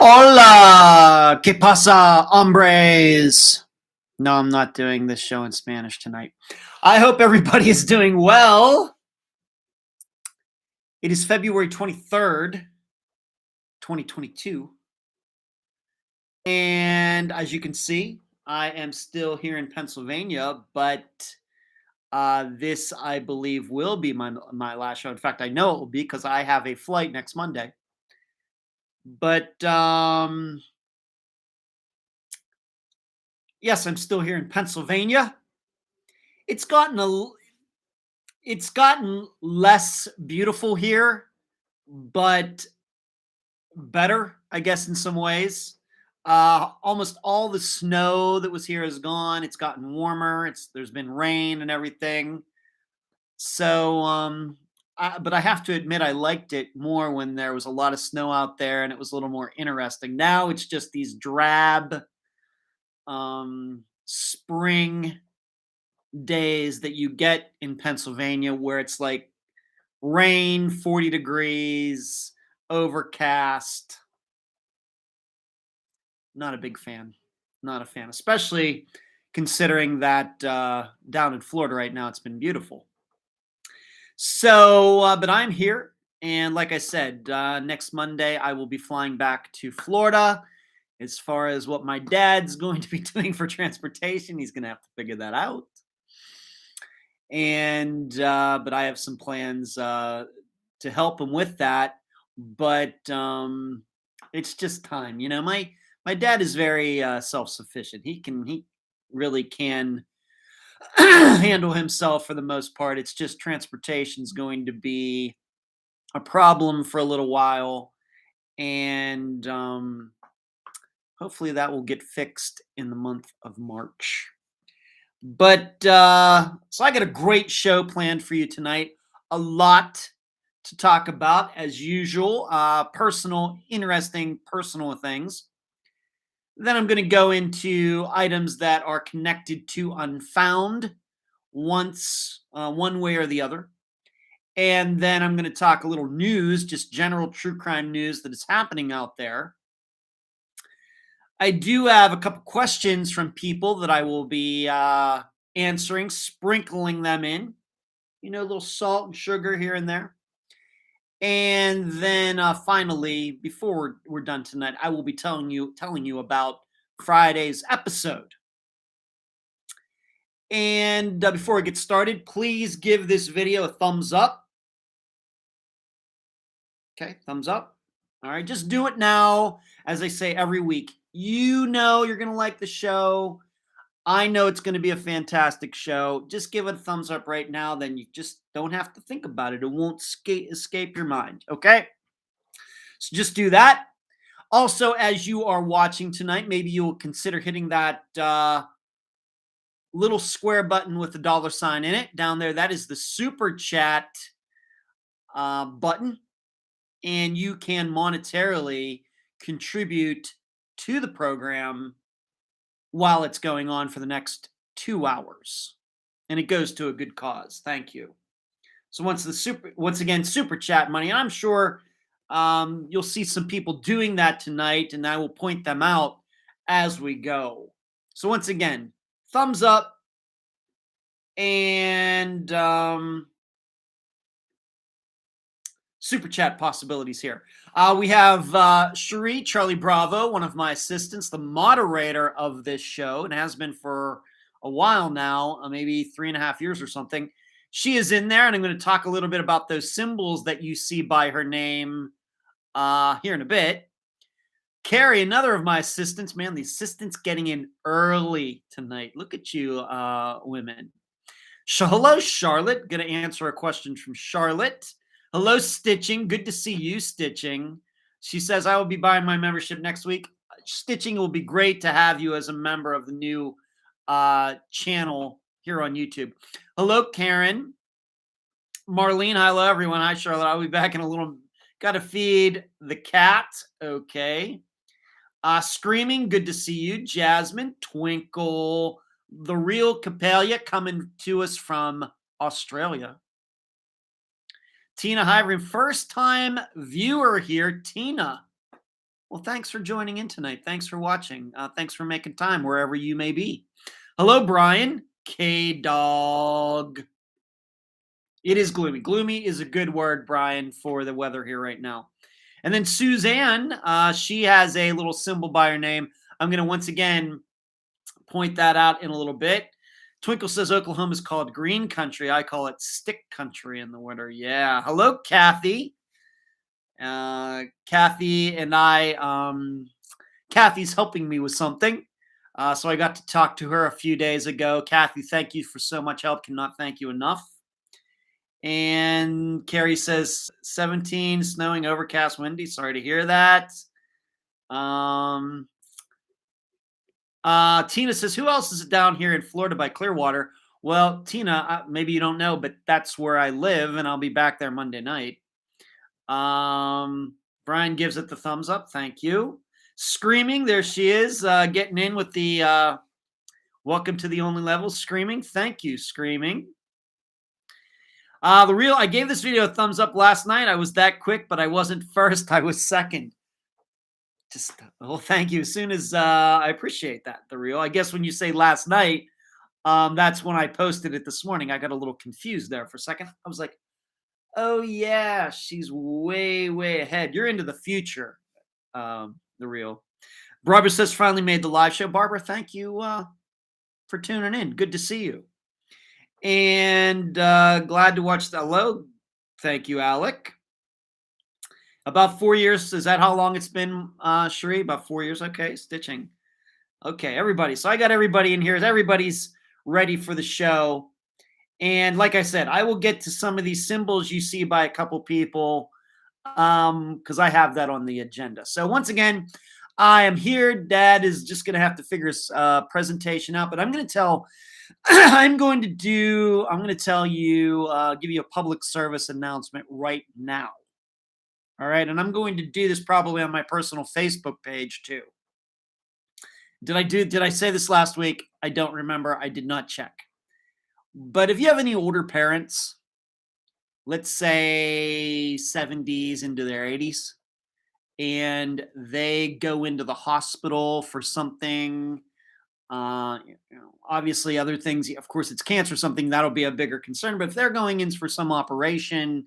Hola, ¿qué pasa, hombres? No, I'm not doing this show in Spanish tonight. I hope everybody is doing well. It is February 23rd, 2022. And as you can see, I am still here in Pennsylvania, but this, I believe, will be my last show. In fact, I know it will be because I have a flight next Monday. But yes, I'm still here in Pennsylvania. It's gotten it's gotten less beautiful here, but better, I guess, in some ways. Almost all the snow that was here is gone. It's gotten warmer. There's been rain and everything. So, but I have to admit, I liked it more when there was a lot of snow out there and it was a little more interesting. Now it's just these drab spring days that you get in Pennsylvania where it's like rain, 40 degrees, overcast. Not a big fan. Not a fan, especially considering that down in Florida right now, it's been beautiful. So, but I'm here. And like I said, next Monday, I will be flying back to Florida. As far as what my dad's going to be doing for transportation, he's going to have to figure that out. And but I have some plans to help him with that. But it's just time, you know. My dad is very self-sufficient. He really can handle himself for the most part. It's just transportation's going to be a problem for a little while, and hopefully that will get fixed in the month of March. But so I got a great show planned for you tonight. A lot to talk about, as usual. Interesting personal things. Then I'm going to go into items that are connected to Unfound one way or the other. And then I'm going to talk a little news, just general true crime news that is happening out there. I do have a couple questions from people that I will be answering, sprinkling them in. You know, a little salt and sugar here and there. And then finally, before we're done tonight, I will be telling you about Friday's episode. And before we get started, please give this video a thumbs up. Okay, thumbs up. All right, just do it now. As I say every week, you know you're going to like the show. I know it's going to be a fantastic show. Just give it a thumbs up right now. Then you just don't have to think about it. It won't escape your mind. Okay? So just do that. Also, as you are watching tonight, maybe you'll consider hitting that little square button with the $sign in it down there. That is the super chat button. And you can monetarily contribute to the program while it's going on for the next 2 hours. And it goes to a good cause. Thank you. So once again, super chat money. And I'm sure you'll see some people doing that tonight, and I will point them out as we go. So once again, thumbs up and super chat possibilities here. We have Cherie Charlie Bravo, one of my assistants, the moderator of this show, and has been for a while now, maybe 3.5 years or something. She is in there, and I'm going to talk a little bit about those symbols that you see by her name here in a bit. Carrie, another of my assistants. Man, the assistants getting in early tonight. Look at you, women. Hello, Charlotte. Going to answer a question from Charlotte. Hello, Stitching. Good to see you, Stitching. She says, I will be buying my membership next week. Stitching, it will be great to have you as a member of the new channel here on YouTube. Hello, Karen. Marlene, hello, everyone. Hi, Charlotte. I'll be back in a little. Got to feed the cat. Okay. Screaming, good to see you. Jasmine, Twinkle, the real Capelia coming to us from Australia. Tina Hyvering, first time viewer here. Tina, Well, thanks for joining in tonight. Thanks for watching. Thanks for making time wherever you may be. Hello, Brian. K-Dog. It is gloomy. Gloomy is a good word, Brian, for the weather here right now. And then Suzanne, she has a little symbol by her name. I'm going to once again point that out in a little bit. Twinkle says Oklahoma is called green country. I call it stick country in the winter. Yeah. Hello, Kathy. Kathy and Kathy's helping me with something. So I got to talk to her a few days ago. Kathy, thank you for so much help. Cannot thank you enough. And Carrie says 17, snowing, overcast, windy. Sorry to hear that. Tina says, who else is down here in Florida by Clearwater? Well, Tina, maybe you don't know, but that's where I live, and I'll be back there Monday night. Brian gives it the thumbs up. Thank you. Screaming, there she is, getting in with the welcome to the only level. Screaming, thank you, Screaming. I gave this video a thumbs up last night. I was that quick, but I wasn't first. I was second. Well, thank you. As soon as I appreciate that, the real. I guess when you say last night, that's when I posted it this morning. I got a little confused there for a second. I was like, oh yeah, she's way, way ahead. You're into the future, the real. Barbara says finally made the live show. Barbara, thank you for tuning in. Good to see you. And glad to watch the hello. Thank you, Alec. About 4 years. Is that how long it's been, Cherie? About 4 years. Okay, stitching. Okay, everybody. So I got everybody in here. Everybody's ready for the show. And like I said, I will get to some of these symbols you see by a couple people because I have that on the agenda. So once again, I am here. Dad is just going to have to figure his presentation out. But I'm going to tell I'm going to tell you, give you a public service announcement right now. All right. And I'm going to do this probably on my personal Facebook page too. Did I say this last week? I don't remember. I did not check. But if you have any older parents, let's say 70s into their 80s, and they go into the hospital for something, obviously other things, of course it's cancer, something that'll be a bigger concern. But if they're going in for some operation,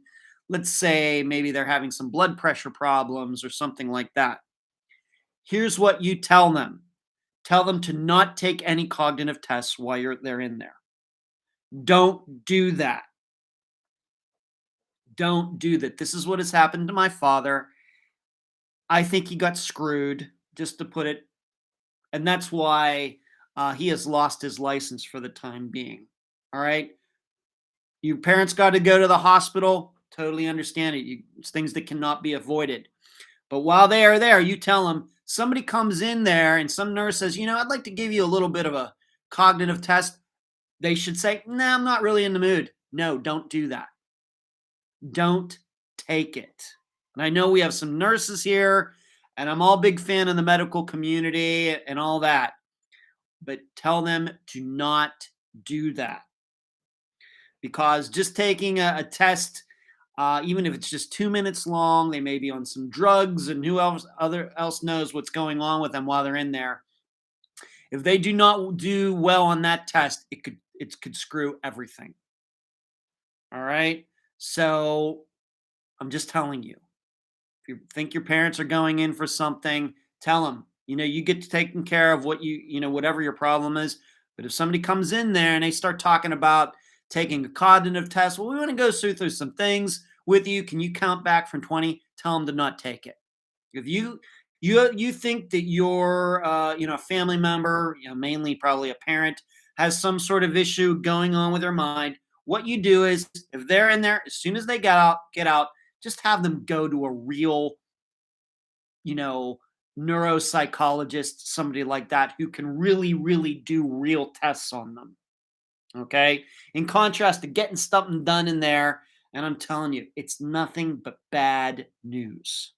let's say maybe they're having some blood pressure problems or something like that, here's what you tell them. Tell them to not take any cognitive tests while they're in there. Don't do that. Don't do that. This is what has happened to my father. I think he got screwed, just to put it. And that's why he has lost his license for the time being. All right. Your parents got to go to the hospital. Totally understand it. It's things that cannot be avoided. But while they are there, you tell them, somebody comes in there and some nurse says, I'd like to give you a little bit of a cognitive test. They should say, nah, I'm not really in the mood. No, don't do that. Don't take it. And I know we have some nurses here, and I'm all big fan of the medical community and all that. But tell them to not do that. Because just taking a test, even if it's just 2 minutes long, they may be on some drugs, and who else knows what's going on with them while they're in there. If they do not do well on that test, it could screw everything. All right. So I'm just telling you, if you think your parents are going in for something, tell them, you get to taking care of what whatever your problem is. But if somebody comes in there and they start talking about taking a cognitive test, well, we want to go through some things with you. Can you count back from 20? Tell them to not take it. If you think that your a family member, mainly probably a parent, has some sort of issue going on with their mind, what you do is, if they're in there, as soon as they get out, just have them go to a real, neuropsychologist, somebody like that who can really, really do real tests on them. Okay? In contrast to getting something done in there, and I'm telling you, it's nothing but bad news.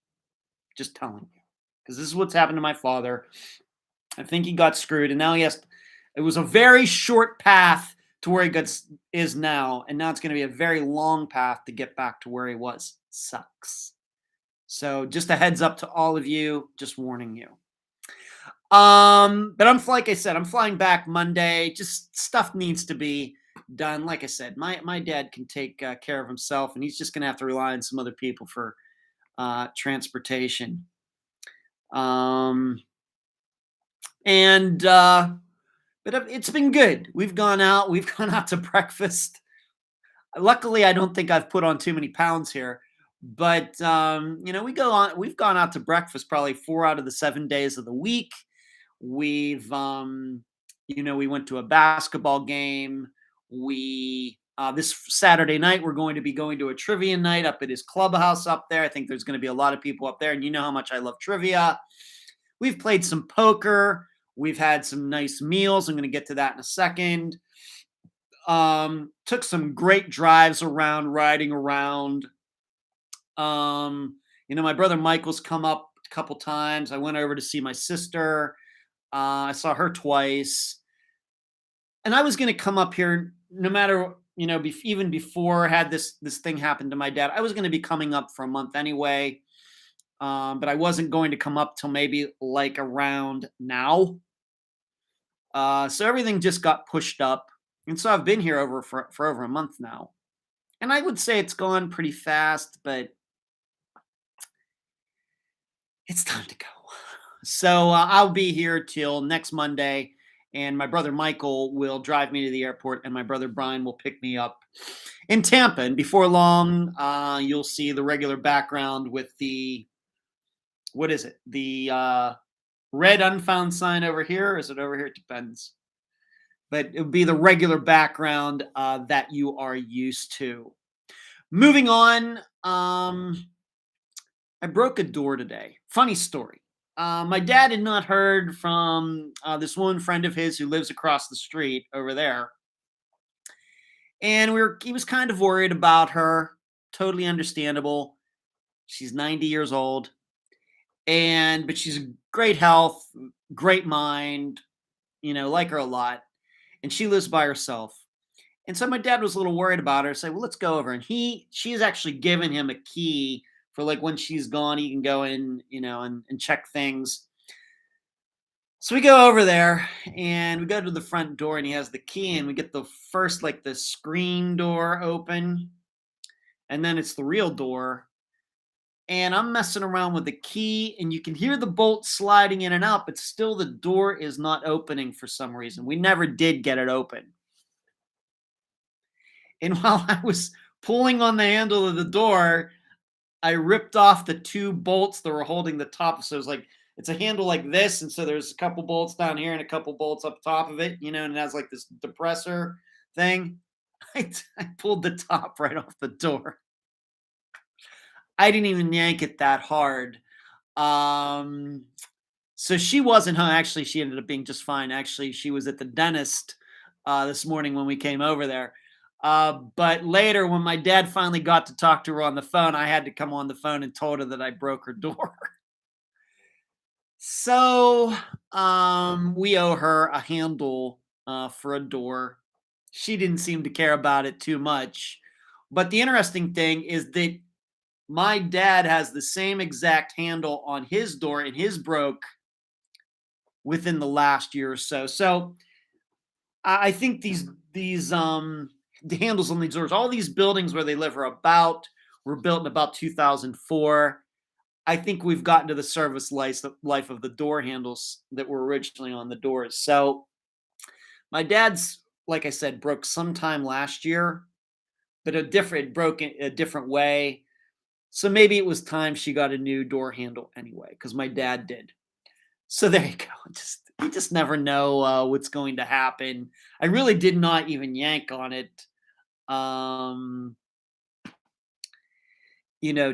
Just telling you. Because this is what's happened to my father. I think he got screwed, and now it was a very short path to where he is now, and now it's going to be a very long path to get back to where he was. Sucks. So just a heads up to all of you, just warning you. But like I said, I'm flying back Monday. Just stuff needs to be done. Like I said, my dad can take care of himself, and he's just gonna have to rely on some other people for transportation. Um, and but it's been good. We've gone out. We've gone out to breakfast. Luckily, I don't think I've put on too many pounds here. But we've gone out to breakfast probably 4 out of the 7 days of the week. We've we went to a basketball game. We This Saturday night we're going to be going to a trivia night up at his clubhouse up there. I think there's going to be a lot of people up there, and you know how much I love trivia. We've played some poker. We've had some nice meals. I'm going to get to that in a second. Took some great drives around, riding around. My brother Michael's come up a couple times. I went over to see my sister. I saw her twice. And I was going to come up here no matter, even before I had this thing happen to my dad. I was going to be coming up for a month anyway. But I wasn't going to come up till maybe like around now. So everything just got pushed up. And so I've been here for over a month now. And I would say it's gone pretty fast, but it's time to go. So I'll be here till next Monday, and my brother Michael will drive me to the airport, and my brother Brian will pick me up in Tampa. And before long, you'll see the regular background with what is it? The red Unfound sign over here, or is it over here? It depends. But it would be the regular background that you are used to. Moving on, I broke a door today. Funny story. My dad had not heard from this one friend of his who lives across the street over there. And he was kind of worried about her. Totally understandable. She's 90 years old. But she's great health, great mind, like her a lot. And she lives by herself. And so my dad was a little worried about her. Say, well, let's go over. And she's actually given him a key for like when she's gone, he can go in, and check things. So we go over there and we go to the front door, and he has the key, and we get the first, like the screen door open, and then it's the real door. And I'm messing around with the key, and you can hear the bolt sliding in and out, but still the door is not opening for some reason. We never did get it open. And while I was pulling on the handle of the door, I ripped off the two bolts that were holding the top. So it's a handle like this. And so there's a couple bolts down here and a couple bolts up top of it, and it has like this depressor thing. I pulled the top right off the door. I didn't even yank it that hard. So she wasn't home. Actually, she ended up being just fine. Actually, she was at the dentist this morning when we came over there. But later, when my dad finally got to talk to her on the phone, I had to come on the phone and told her that I broke her door. So we owe her a handle for a door. She didn't seem to care about it too much. But the interesting thing is that my dad has the same exact handle on his door, and his broke within the last year or so. So I think the handles on these doors, all these buildings where they live were built in about 2004. I think we've gotten to the service life of the door handles that were originally on the doors. So my dad's, like I said, broke sometime last year, but it broke in a different way. So maybe it was time she got a new door handle anyway, because my dad did. So there you go. You just never know what's going to happen. I really did not even yank on it.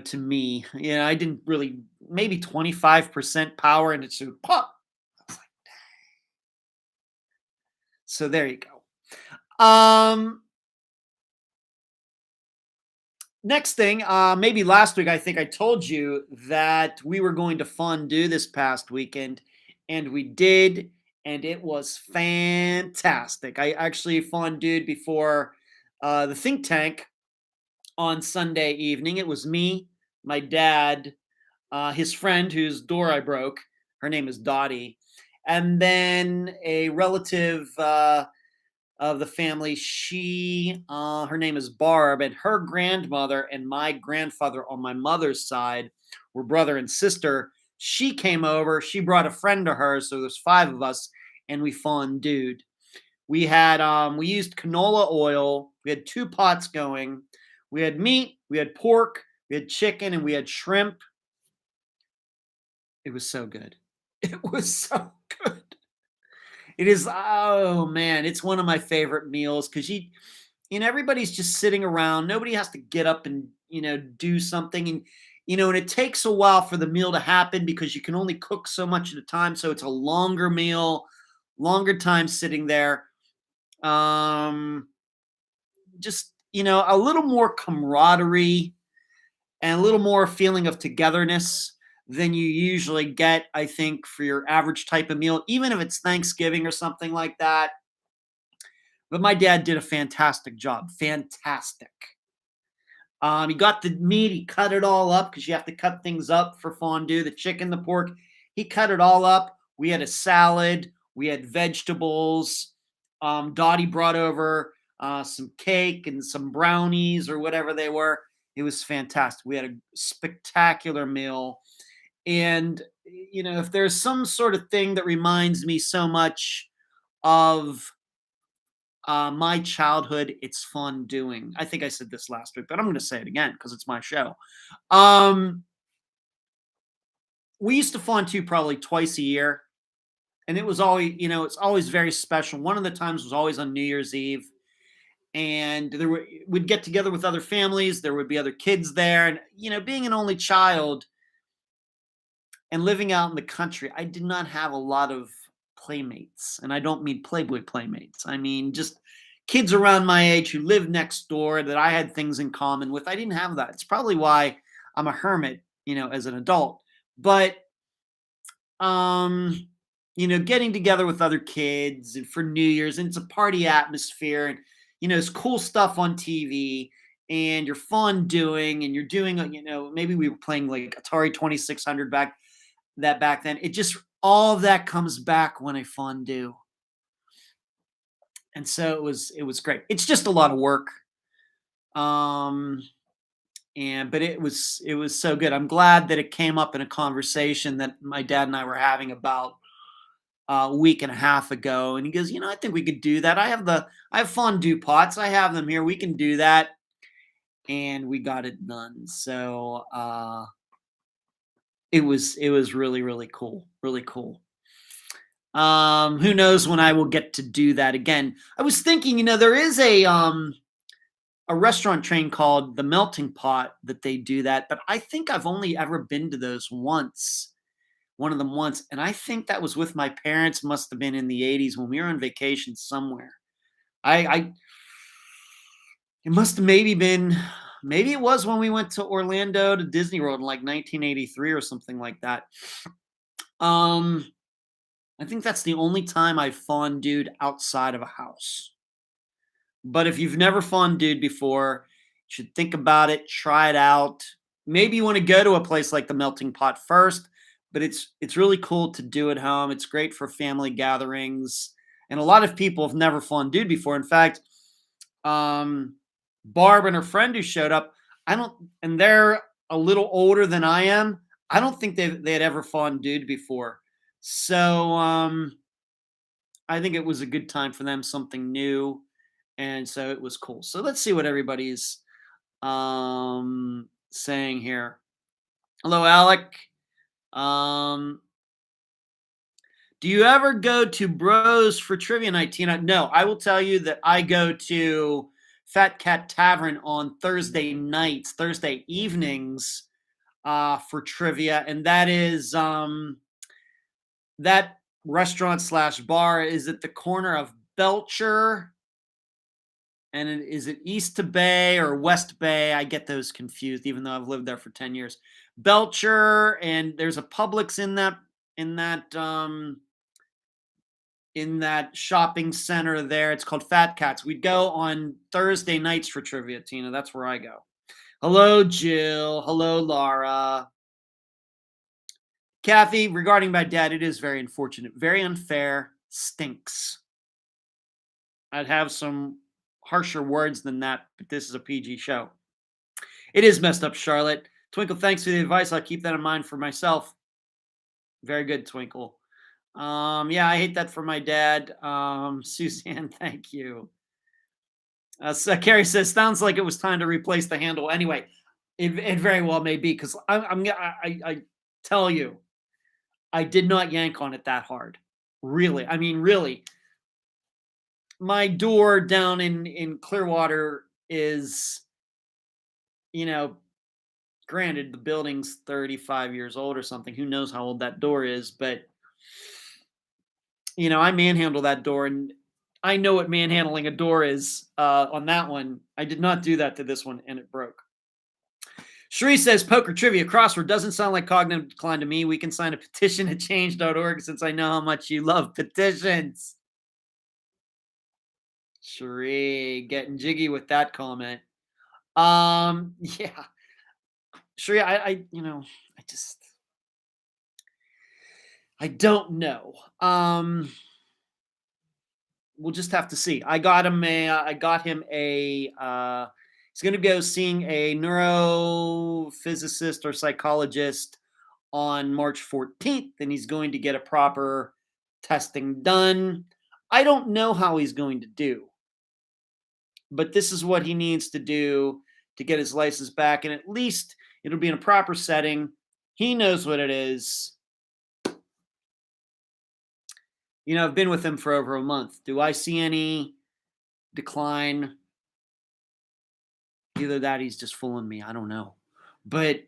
To me, I didn't really, maybe 25% power, and it should pop. I was like, so there you go. Next thing, maybe last week, I think I told you that we were going to Fondue this past weekend, and we did, and it was fantastic. I actually fondued before the think tank on Sunday evening. It was me, my dad, his friend whose door I broke. Her name is Dottie. And then a relative of the family, her name is Barb, and her grandmother and my grandfather on my mother's side were brother and sister. She came over. She brought a friend to her, so there's 5 of us, and we fondued. We used canola oil. We had 2 pots going. We had meat, we had pork, we had chicken, and we had shrimp. It was so good. It was so good. It is, oh man, it's one of my favorite meals because everybody's just sitting around. Nobody has to get up and, do something. And it takes a while for the meal to happen because you can only cook so much at a time. So it's a longer meal, longer time sitting there. Just, a little more camaraderie and a little more feeling of togetherness than you usually get, I think, for your average type of meal, even if it's Thanksgiving or something like that. But my dad did a fantastic job. Fantastic. He got the meat, he cut it all up because you have to cut things up for fondue, the chicken, the pork. He cut it all up. We had a salad, we had vegetables. Dottie brought over some cake and some brownies or whatever they were. It was fantastic. We had a spectacular meal. And, if there's some sort of thing that reminds me so much of my childhood, it's fun doing. I think I said this last week, but I'm going to say it again because it's my show. We used to fondue probably twice a year, and it was always, it's always very special. One of the times was always on New Year's Eve, and we'd get together with other families. There would be other kids there, and being an only child and living out in the country, I did not have a lot of playmates. And I don't mean Playboy playmates. I mean just kids around my age who lived next door that I had things in common with. I didn't have that. It's probably why I'm a hermit, as an adult. But getting together with other kids and for New Year's, and it's a party atmosphere, and it's cool stuff on TV, and you're fun doing, and you're doing, maybe we were playing like Atari 2600 back then. It just, all of that comes back when I fondue. And so it was great. It's just a lot of work. But it was so good. I'm glad that it came up in a conversation that my dad and I were having about a week and a half ago. And he goes, I think we could do that. I have fondue pots. I have them here. We can do that. And we got it done. So it was really, really cool. Really cool. Who knows when I will get to do that again. I was thinking, there is a restaurant chain called The Melting Pot that they do that, but I think I've only ever been to those once. One of them once, and I think that was with my parents. Must have been in the 80s when we were on vacation somewhere. It must have maybe it was when we went to Orlando to Disney World in like 1983 or something like that. I think that's the only time I fondued outside of a house. But if you've never fondued before, you should think about it, try it out. Maybe you want to go to a place like the Melting Pot first, but it's really cool to do at home. It's great for family gatherings. And a lot of people have never fondued before. In fact, Barb and her friend who showed up, and they're a little older than I am. I don't think they had ever fondued before. So I think it was a good time for them, something new. And so it was cool. So let's see what everybody's saying here. Hello, Alec. Do you ever go to Bros for Trivia Night, Tina? No, I will tell you that I go to Fat Cat Tavern on Thursday evenings for trivia. And that is that restaurant / bar is at the corner of Belcher. And is it East Bay or West Bay? I get those confused, even though I've lived there for 10 years. Belcher, and there's a Publix in that shopping center there. It's called Fat Cats. We'd go on Thursday nights for trivia, Tina. That's where I go. Hello, Jill. Hello, Laura. Kathy, regarding my dad, it is very unfortunate, very unfair, stinks. I'd have some harsher words than that, but this is a PG show. It is messed up, Charlotte. Twinkle, thanks for the advice. I'll keep that in mind for myself. Very good, Twinkle. Yeah, I hate that for my dad. Suzanne, thank you. So Carrie says, sounds like it was time to replace the handle. Anyway, it very well may be, because I tell you, I did not yank on it that hard. Really. I mean, really. My door down in Clearwater is, granted, the building's 35 years old or something. Who knows how old that door is, but I manhandle that door, and I know what manhandling a door is on that one. I did not do that to this one, and it broke. Sheree says, poker trivia crossword doesn't sound like cognitive decline to me. We can sign a petition at change.org since I know how much you love petitions. Sheree, getting jiggy with that comment. Yeah. Sheree, I don't know. We'll just have to see. I got him a he's going to go seeing a neurophysicist or psychologist on March 14th, and he's going to get a proper testing done. I don't know how he's going to do, but this is what he needs to do to get his license back, and at least it'll be in a proper setting. He knows what it is. I've been with him for over a month. Do I see any decline? Either that, he's just fooling me. I don't know. But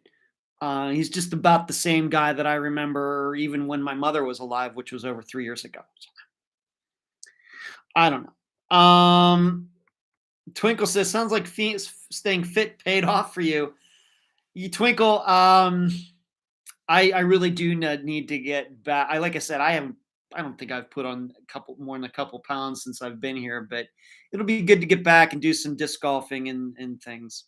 he's just about the same guy that I remember even when my mother was alive, which was over 3 years ago. I don't know. Twinkle says, sounds like staying fit paid off for you. Twinkle, I really do need to get back. Like I said, I don't think I've put on more than a couple pounds since I've been here, but it'll be good to get back and do some disc golfing and things.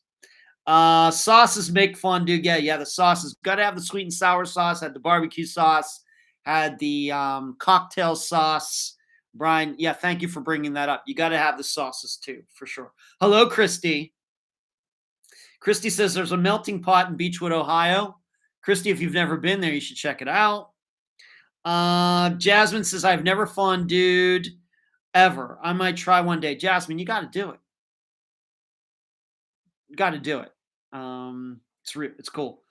Sauces make fondue. Yeah, the sauces. Got to have the sweet and sour sauce, had the barbecue sauce, had the cocktail sauce. Brian, yeah, thank you for bringing that up. You got to have the sauces too, for sure. Hello, Christy. Christy says there's a melting pot in Beechwood, Ohio. Christy, if you've never been there, you should check it out. Jasmine says, I've never fondued ever. I might try one day. Jasmine, you got to do it. You got to do it. It's cool.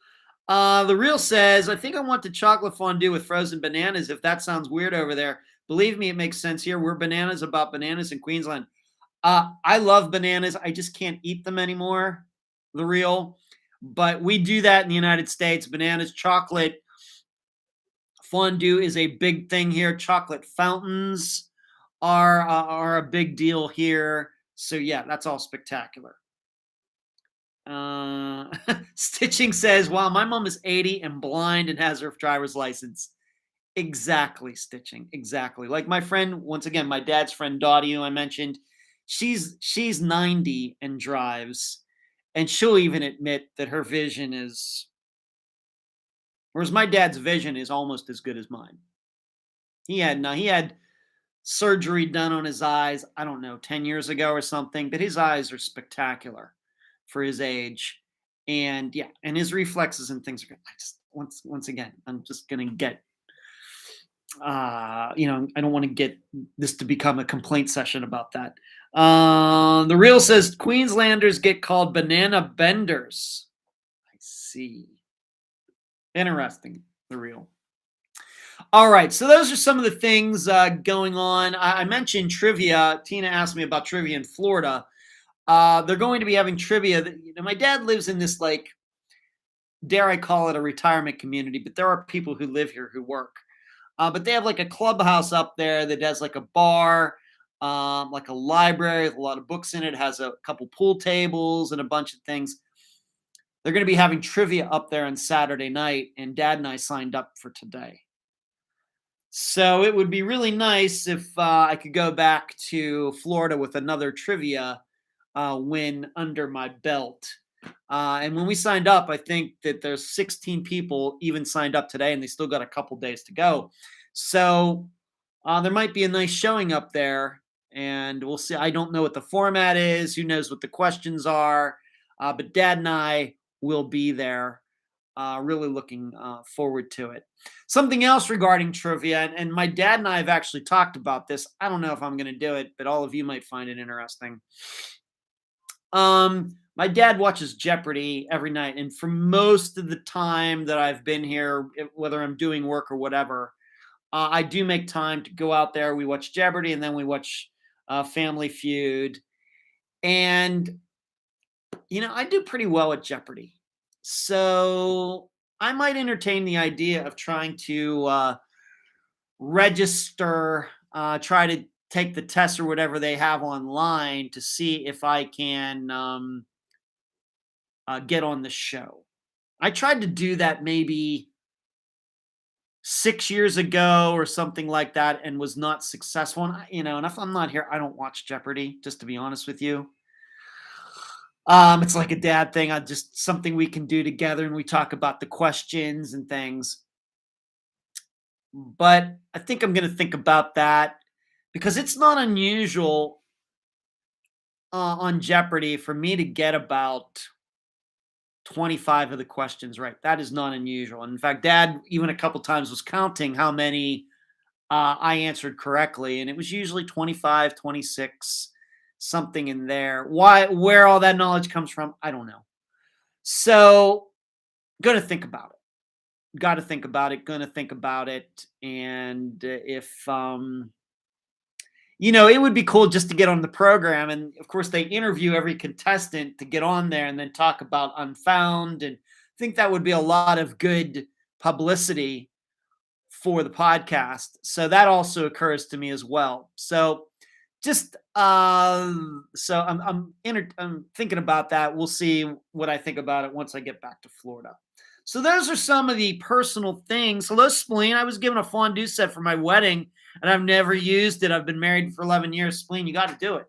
The Real says, I think I want the chocolate fondue with frozen bananas. If that sounds weird over there, believe me, it makes sense here. We're bananas about bananas in Queensland. I love bananas. I just can't eat them anymore. The Real. But we do that in the United States. Bananas, chocolate fondue is a big thing here. Chocolate fountains are a big deal here. So yeah, that's all spectacular. Stitching says, wow, my mom is 80 and blind and has her driver's license. Exactly, Stitching. Exactly. Like my friend, once again, my dad's friend Dottie, who I mentioned, she's 90 and drives, and she'll even admit that her vision is, whereas my dad's vision is almost as good as mine. He had surgery done on his eyes, I don't know, 10 years ago or something, but his eyes are spectacular for his age. And yeah, and his reflexes and things are good. I just, once again, I'm just going to get, I don't want to get this to become a complaint session about that. The Real says Queenslanders get called banana benders. I see. Interesting. The Real. All right, so those are some of the things going on. I mentioned trivia. Tina asked me about trivia in Florida. They're going to be having trivia. My dad lives in this, like, dare I call it a retirement community, but there are people who live here who work. But they have like a clubhouse up there that has like a bar, like a library with a lot of books in it, has a couple pool tables and a bunch of things. They're going to be having trivia up there on Saturday night, and Dad and I signed up for today. So it would be really nice if I could go back to Florida with another trivia win under my belt. And when we signed up, I think that there's 16 people even signed up today, and they still got a couple days to go. So there might be a nice showing up there, and we'll see. I don't know what the format is. Who knows what the questions are? But Dad and I will be there. Really looking forward to it. Something else regarding trivia, and my dad and I have actually talked about this. I don't know if I'm going to do it, but all of you might find it interesting. My dad watches Jeopardy every night, and for most of the time that I've been here, whether I'm doing work or whatever, I do make time to go out there. We watch Jeopardy, and then we watch Family Feud, and I do pretty well at Jeopardy. So I might entertain the idea of trying to register, try to take the test or whatever they have online to see if I can get on the show. I tried to do that maybe 6 years ago or something like that and was not successful. And if I'm not here, I don't watch Jeopardy, just to be honest with you. It's like a dad thing. Just something we can do together, and we talk about the questions and things. But I think I'm going to think about that because it's not unusual on Jeopardy for me to get about 25 of the questions right. That is not unusual. And in fact, Dad even a couple times was counting how many I answered correctly, and it was usually 25, 26. Something in there. Where all that knowledge comes from, I don't know. So, gonna think about it. Got to think about it. Gonna think about it. And if it would be cool just to get on the program. And of course, they interview every contestant to get on there and then talk about Unfound. And I think that would be a lot of good publicity for the podcast. So that also occurs to me as well. So just so I'm thinking about that. We'll see what I think about it once I get back to Florida. So those are some of the personal things. Hello, Spleen. I was given a fondue set for my wedding, and I've never used it. I've been married for 11 years. Spleen, you got to do it.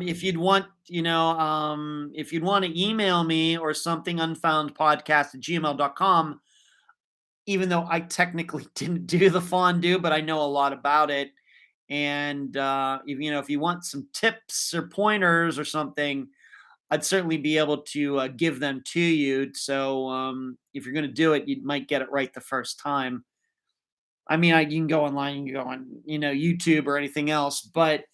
If you'd want, if you'd want to email me or something, unfoundpodcast@gmail.com. Even though I technically didn't do the fondue, but I know a lot about it. And if you want some tips or pointers or something, I'd certainly be able to give them to you. So if you're going to do it, you might get it right the first time. I mean, you can go online, you can go on, YouTube or anything else. But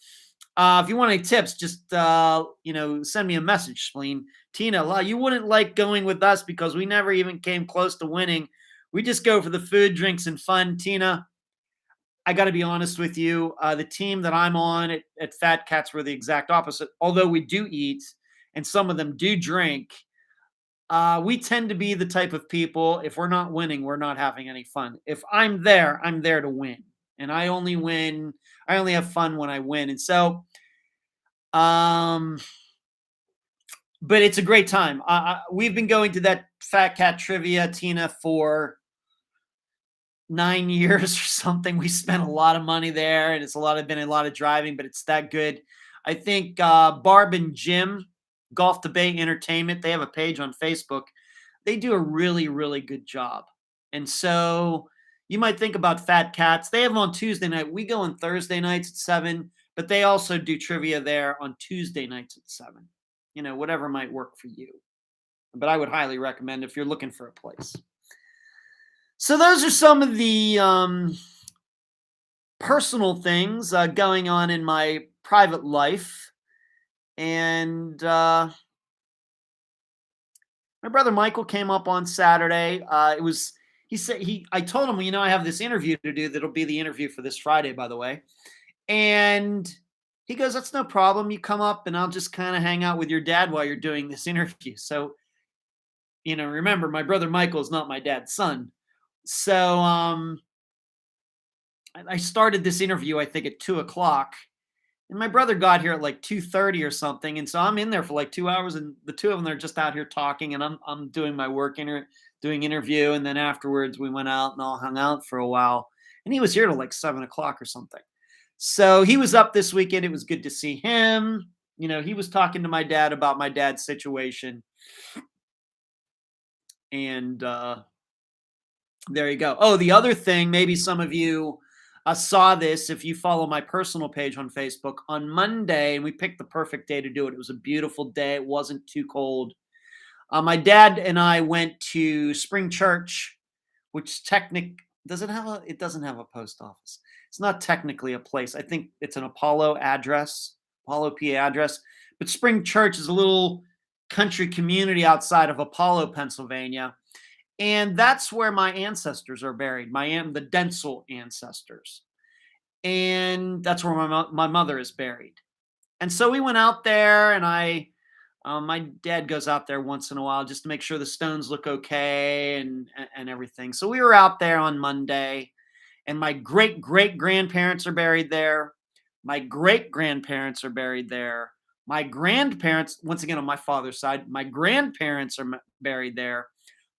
if you want any tips, just send me a message, Spleen. Tina, you wouldn't like going with us because we never even came close to winning. We just go for the food, drinks, and fun. Tina, I got to be honest with you. The team that I'm on at Fat Cats were the exact opposite. Although we do eat and some of them do drink, we tend to be the type of people, if we're not winning, we're not having any fun. If I'm there to win. And I only have fun when I win. And so, but it's a great time. We've been going to that Fat Cat Trivia, Tina, for 9 years or something. We spent a lot of money there, and it's been a lot of driving, but it's that good. I think Barb and Jim, Golf Debate Entertainment, they have a page on Facebook. They do a really, really good job. And so you might think about Fat Cats. They have them on Tuesday night. We go on Thursday nights at 7, but they also do trivia there on Tuesday nights at 7. Whatever might work for you. But I would highly recommend if you're looking for a place. So those are some of the personal things going on in my private life. And my brother Michael came up on Saturday. I told him, I have this interview to do. That'll be the interview for this Friday, by the way. And he goes, that's no problem. You come up and I'll just kind of hang out with your dad while you're doing this interview. So, remember, my brother Michael is not my dad's son. So I started this interview, I think, at 2:00. And my brother got here at like 2:30 or something. And so I'm in there for like 2 hours, and the two of them are just out here talking, and I'm doing my work, doing interview. And then afterwards we went out and all hung out for a while. And he was here till like 7:00 or something. So he was up this weekend. It was good to see him. he was talking to my dad about my dad's situation, and there you go. Oh, the other thing, maybe some of you saw this if you follow my personal page on Facebook on Monday, and we picked the perfect day to do it. It was a beautiful day. It wasn't too cold. My dad and I went to Spring Church, which doesn't have a post office. It's not technically a place. I think it's an Apollo PA address. But Spring Church is a little country community outside of Apollo, Pennsylvania. And that's where my ancestors are buried, the Densel ancestors. And that's where my mother is buried. And so we went out there, and my dad goes out there once in a while just to make sure the stones look okay and everything. So we were out there on Monday, and my great-great-grandparents are buried there. My great-grandparents are buried there. My grandparents, once again on my father's side, my grandparents are buried there.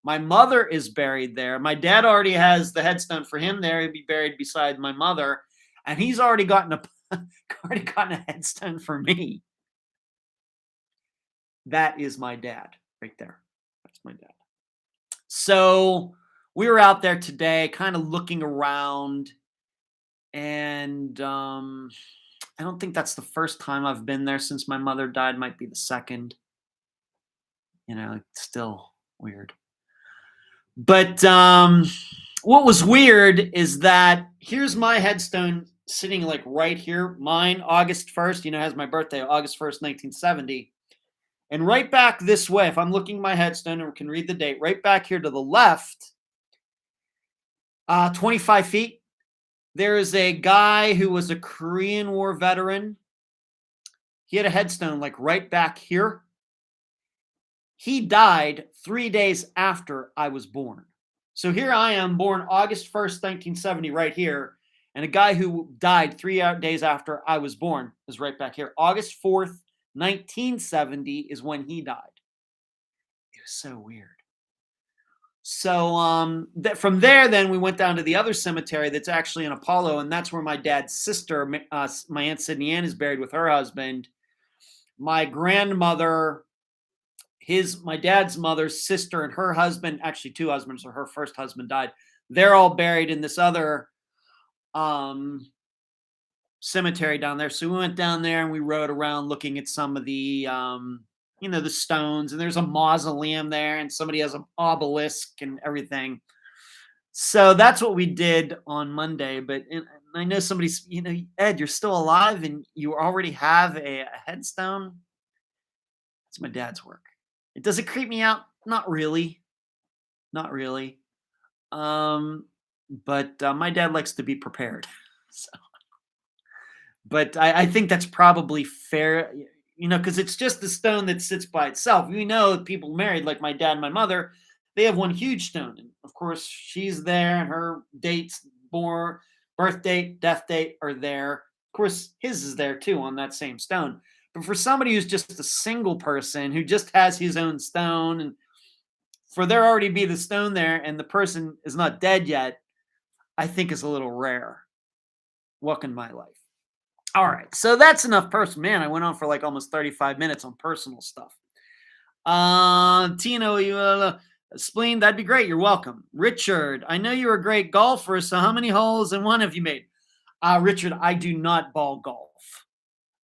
My mother is buried there. My dad already has the headstone for him there. He'd be buried beside my mother, and he's already gotten a headstone for me. That is my dad right there. That's my dad. So we were out there today, kind of looking around, and I don't think that's the first time I've been there since my mother died. Might be the second. It's still weird. But what was weird is that here's my headstone sitting like right here. Mine, August 1st, has my birthday, August 1st, 1970. And right back this way, if I'm looking at my headstone and we can read the date, right back here to the left, 25 feet, there is a guy who was a Korean War veteran. He had a headstone like right back here. He died 3 days after I was born. So here I am, born August 1st, 1970, right here. And a guy who died 3 days after I was born is right back here. August 4th, 1970 is when he died. It was so weird. So from there, then we went down to the other cemetery that's actually in Apollo, and that's where my dad's sister, my Aunt Sydney Ann, is buried with her husband. My grandmother, my dad's mother's sister and her husband, actually two husbands, or her first husband died. They're all buried in this other cemetery down there. So we went down there and we rode around looking at some of the, the stones, and there's a mausoleum there, and somebody has an obelisk and everything. So that's what we did on Monday. But I know somebody's, Ed, you're still alive and you already have a headstone. It's my dad's work. Does it creep me out? Not really. Not really. But my dad likes to be prepared. So. But I think that's probably fair, because it's just the stone that sits by itself. People married, like my dad and my mother, they have one huge stone. And of course, she's there, and her dates, birth date, death date are there. Of course, his is there too on that same stone. But for somebody who's just a single person who just has his own stone, and for there already be the stone there and the person is not dead yet, I think is a little rare. Welcome to my life. All right, so that's enough personal. Man, I went on for like almost 35 minutes on personal stuff. Tino, Spleen, that'd be great. You're welcome. Richard, I know you're a great golfer, so how many holes in one have you made? Richard, I do not ball golf.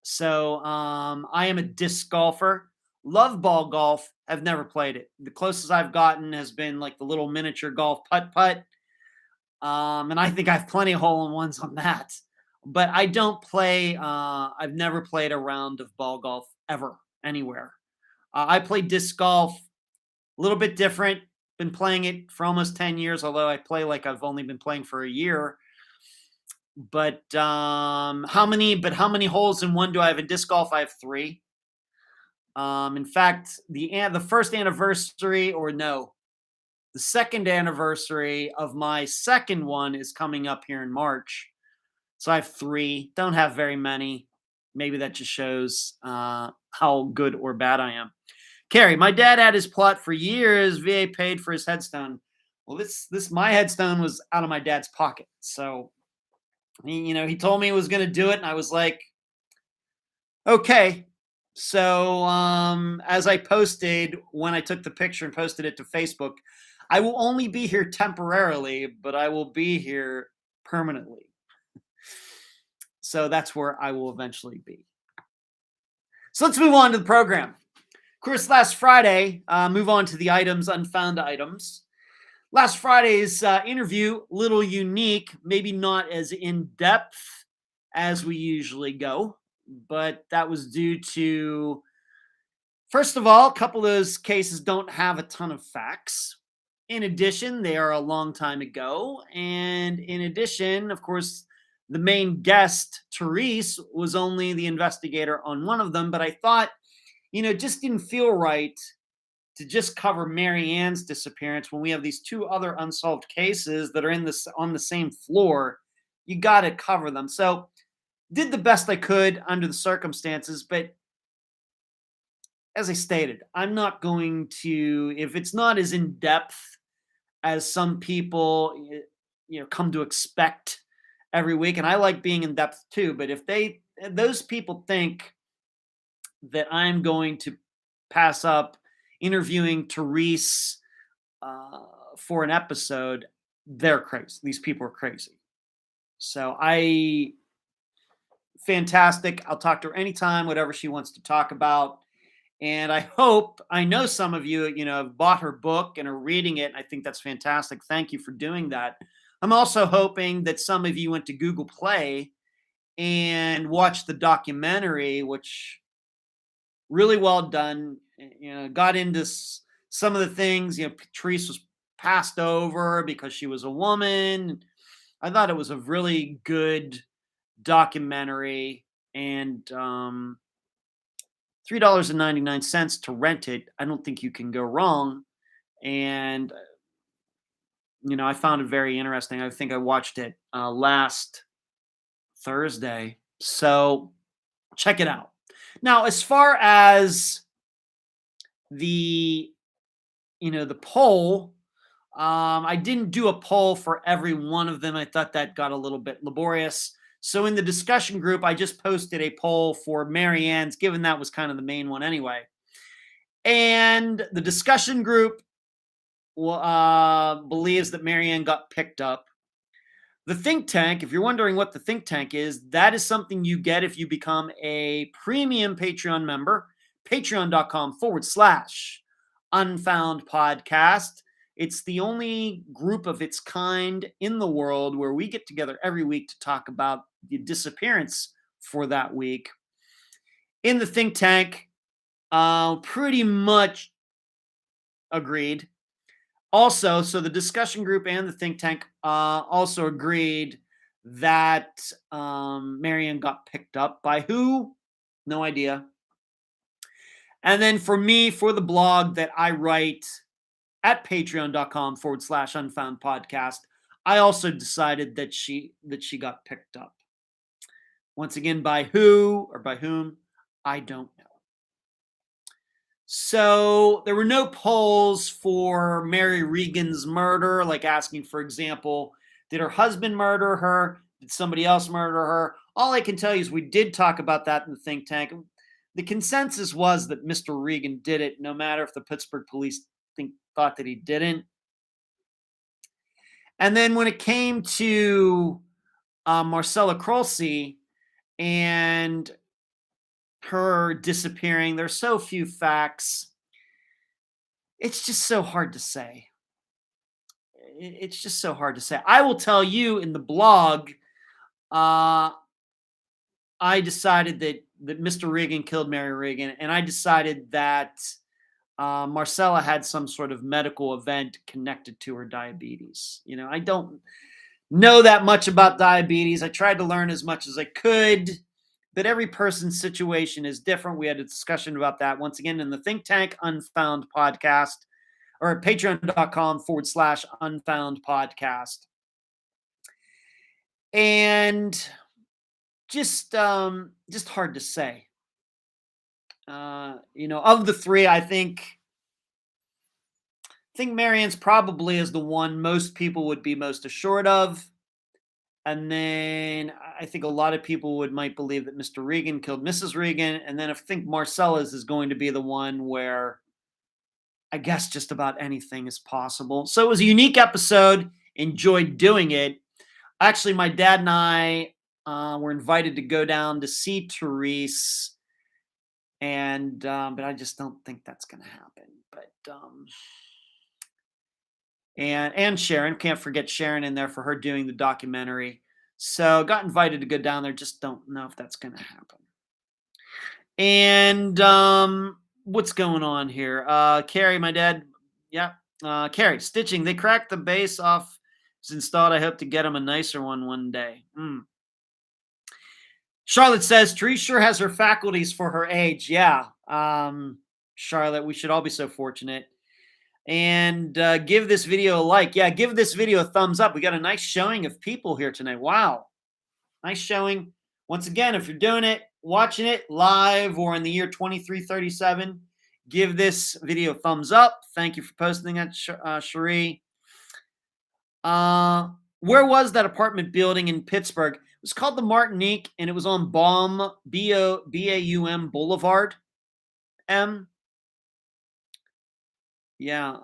So I am a disc golfer. Love ball golf. I've never played it. The closest I've gotten has been like the little miniature golf putt-putt. And I think I have plenty of hole-in-ones on that. But I don't play. I've never played a round of ball golf ever, anywhere. I play disc golf, a little bit different. Been playing it for almost 10 years, although I play like I've only been playing for a year. But how many holes in one do I have in disc golf? I have 3. In fact, the first anniversary, the second anniversary of my second one is coming up here in March. So I have 3. Don't have very many. Maybe that just shows how good or bad I am. Carrie, my dad had his plot for years. VA paid for his headstone. Well, my headstone was out of my dad's pocket. So, he told me he was going to do it, and I was like, okay. So as I posted when I took the picture and posted it to Facebook, I will only be here temporarily, but I will be here permanently. So that's where I will eventually be. So let's move on to the program. Of course, last Friday, move on to the items, unfound items. Last Friday's interview, little unique, maybe not as in-depth as we usually go, but that was due to, first of all, a couple of those cases don't have a ton of facts. In addition, they are a long time ago. And in addition, of course, the main guest, Therese, was only the investigator on one of them. But I thought, it just didn't feel right to just cover Mary Ann's disappearance when we have these two other unsolved cases that are on the same floor. You got to cover them. So did the best I could under the circumstances, but as I stated, I'm not going to, if it's not as in depth as some people, come to expect every week, and I like being in depth too, but if those people think that I'm going to pass up interviewing Therese for an episode, they're crazy. These people are crazy. So fantastic. I'll talk to her anytime, whatever she wants to talk about. And I know some of you, have bought her book and are reading it. And I think that's fantastic. Thank you for doing that. I'm also hoping that some of you went to Google Play and watched the documentary, which really well done. Got into some of the things, Therese was passed over because she was a woman. I thought it was a really good documentary, and $3.99 to rent it. I don't think you can go wrong. And, I found it very interesting. I think I watched it last Thursday. So check it out. Now, as far as the poll, I didn't do a poll for every one of them. I thought that got a little bit laborious. So in the discussion group, I just posted a poll for Mary Ann's, given that was kind of the main one anyway. And the discussion group believes that Mary Ann got picked up. The think tank, if you're wondering what the think tank is, that is something you get if you become a premium Patreon member, patreon.com/Unfound Podcast. It's the only group of its kind in the world where we get together every week to talk about the disappearance for that week. In the think tank, pretty much agreed. Also, so the discussion group and the think tank also agreed that Mary Ann got picked up. By who? No idea. And then for me, for the blog that I write at patreon.com/Unfound Podcast, I also decided that she got picked up. Once again, by who or by whom, I don't know. So there were no polls for Mary Regan's murder, like asking, for example, did her husband murder her? Did somebody else murder her? All I can tell you is we did talk about that in the think tank. The consensus was that Mr. Regan did it, no matter if the Pittsburgh police thought that he didn't. And then when it came to Marcella Krolsey and her disappearing, there's so few facts. It's just so hard to say. It's just so hard to say. I will tell you in the blog, I decided that Mr. Regan killed Mary Regan, and I decided that Marcella had some sort of medical event connected to her diabetes. I don't know that much about diabetes. I tried to learn as much as I could, but every person's situation is different. We had a discussion about that once again in the think tank Unfound Podcast, or at patreon.com/Unfound Podcast. And just hard to say. Of the three, I think Mary Ann's probably is the one most people would be most assured of. And then I think a lot of people might believe that Mr. Regan killed Mrs. Regan. And then I think Marcella's is going to be the one where I guess just about anything is possible. So it was a unique episode. Enjoyed doing it. Actually, my dad and I were invited to go down to see Therese, and but I just don't think that's going to happen. But and Sharon, can't forget Sharon in there for her doing the documentary. So got invited to go down there. Just don't know if that's going to happen. And what's going on here? Carrie, my dad, yeah. Carrie, stitching. They cracked the base off. It's installed. I hope to get him a nicer one day. Charlotte says, Therese sure has her faculties for her age. Yeah. Charlotte, we should all be so fortunate. And give this video a like. Yeah, give this video a thumbs up. We got a nice showing of people here tonight. Wow. Nice showing. Once again, if you're doing it, watching it live or in the year 2337, give this video a thumbs up. Thank you for posting that, Cherie. Where was that apartment building in Pittsburgh? It was called the Martinique, and it was on Baum, B-A-U-M Boulevard. Yeah.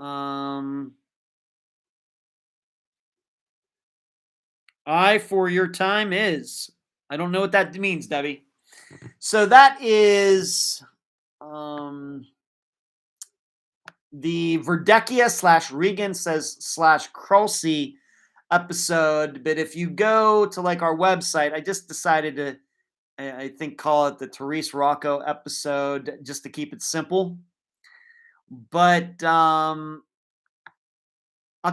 I for your time is. I don't know what that means, Debbie. So that is the Verdecchia / Regan says / Krulsey episode. But if you go to like our website, I just decided to, I think, call it the Therese Rocco episode just to keep it simple. But I'll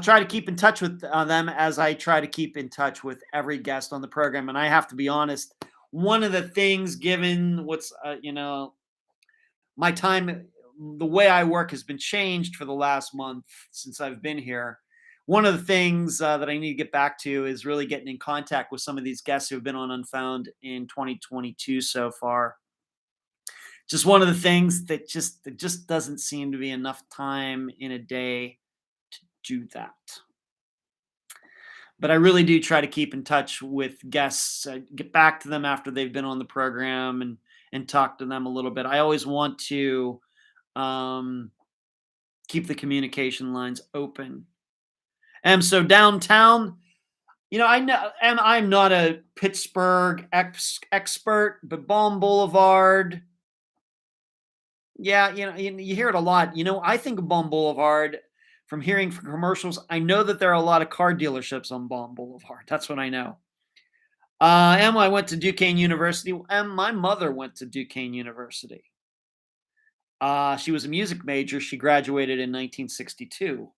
try to keep in touch with them as I try to keep in touch with every guest on the program. And I have to be honest, one of the things, given what's, my time, the way I work has been changed for the last month since I've been here. One of the things that I need to get back to is really getting in contact with some of these guests who have been on Unfound in 2022 so far. Just one of the things that just doesn't seem to be enough time in a day to do that. But I really do try to keep in touch with guests, get back to them after they've been on the program and talk to them a little bit. I always want to keep the communication lines open. And so downtown, I know I'm not a Pittsburgh expert, but Baum Boulevard. Yeah, you hear it a lot. I think of Baum Boulevard from hearing from commercials. I know that there are a lot of car dealerships on Baum Boulevard. That's what I know. Emma, I went to Duquesne University. My mother went to Duquesne University. She was a music major. She graduated in 1962.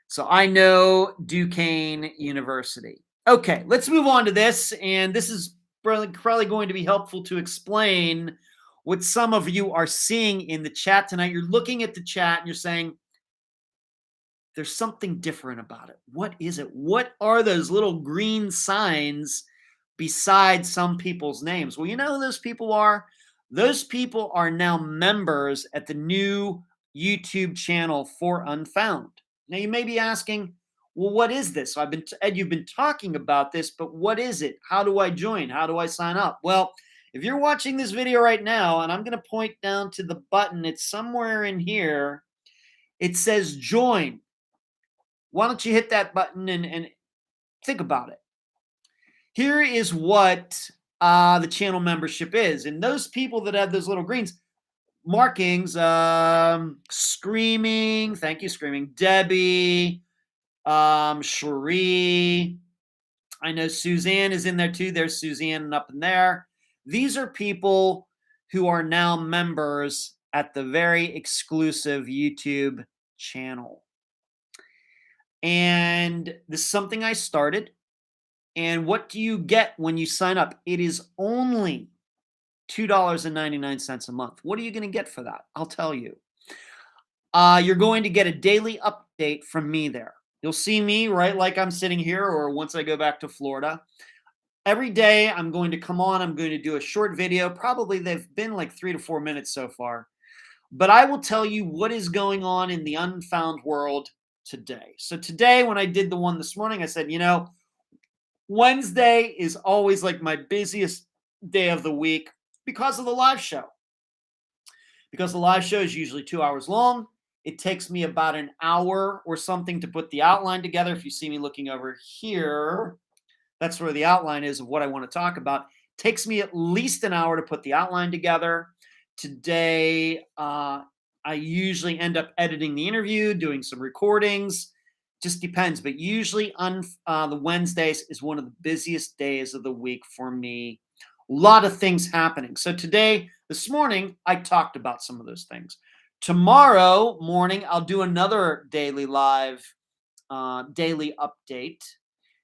So I know Duquesne University. Okay, let's move on to this. And this is probably going to be helpful to explain what some of you are seeing in the chat tonight. You're looking at the chat and you're saying, there's something different about it. What is it? What are those little green signs beside some people's names? Well, you know who those people are? Those people are now members at the new YouTube channel for Unfound. Now, you may be asking, well, what is this? So Ed, you've been talking about this, but what is it? How do I join? How do I sign up? Well, if you're watching this video right now, and I'm going to point down to the button, it's somewhere in here. It says join. Why don't you hit that button and think about it? Here is what the channel membership is. And those people that have those little greens markings, Screaming, thank you, Screaming, Debbie, Cherie, I know Suzanne is in there too. There's Suzanne up in there. These are people who are now members at the very exclusive YouTube channel. And this is something I started. And what do you get when you sign up? It is only $2.99 a month. What are you going to get for that? I'll tell you. You're going to get a daily update from me there. You'll see me, right, like I'm sitting here, or once I go back to Florida. Every day I'm going to come on. I'm going to do a short video. Probably they've been like 3 to 4 minutes so far. But I will tell you what is going on in the Unfound world today. So today, when I did the one this morning, I said, Wednesday is always like my busiest day of the week because of the live show. Because the live show is usually 2 hours long. It takes me about an hour or something to put the outline together. If you see me looking over here, that's where the outline is of what I want to talk about. It takes me at least an hour to put the outline together. Today, I usually end up editing the interview, doing some recordings. Just depends. But usually on the Wednesdays is one of the busiest days of the week for me. A lot of things happening. So this morning, I talked about some of those things. Tomorrow morning, I'll do another daily live, daily update.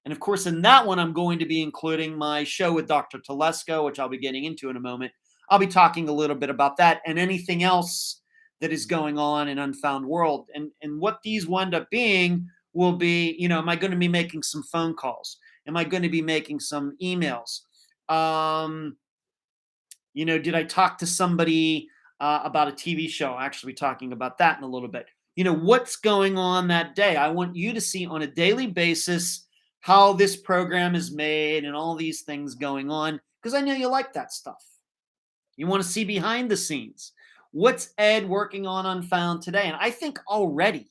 And of course, in that one, I'm going to be including my show with Dr. Telesco, which I'll be getting into in a moment. I'll be talking a little bit about that and anything else that is going on in Unfound World. And what these will end up being will be, am I going to be making some phone calls? Am I going to be making some emails? Did I talk to somebody about a TV show? I'll actually be talking about that in a little bit. What's going on that day? I want you to see on a daily basis how this program is made and all these things going on, because I know you like that stuff. You want to see behind the scenes. What's Ed working on Unfound today? And I think already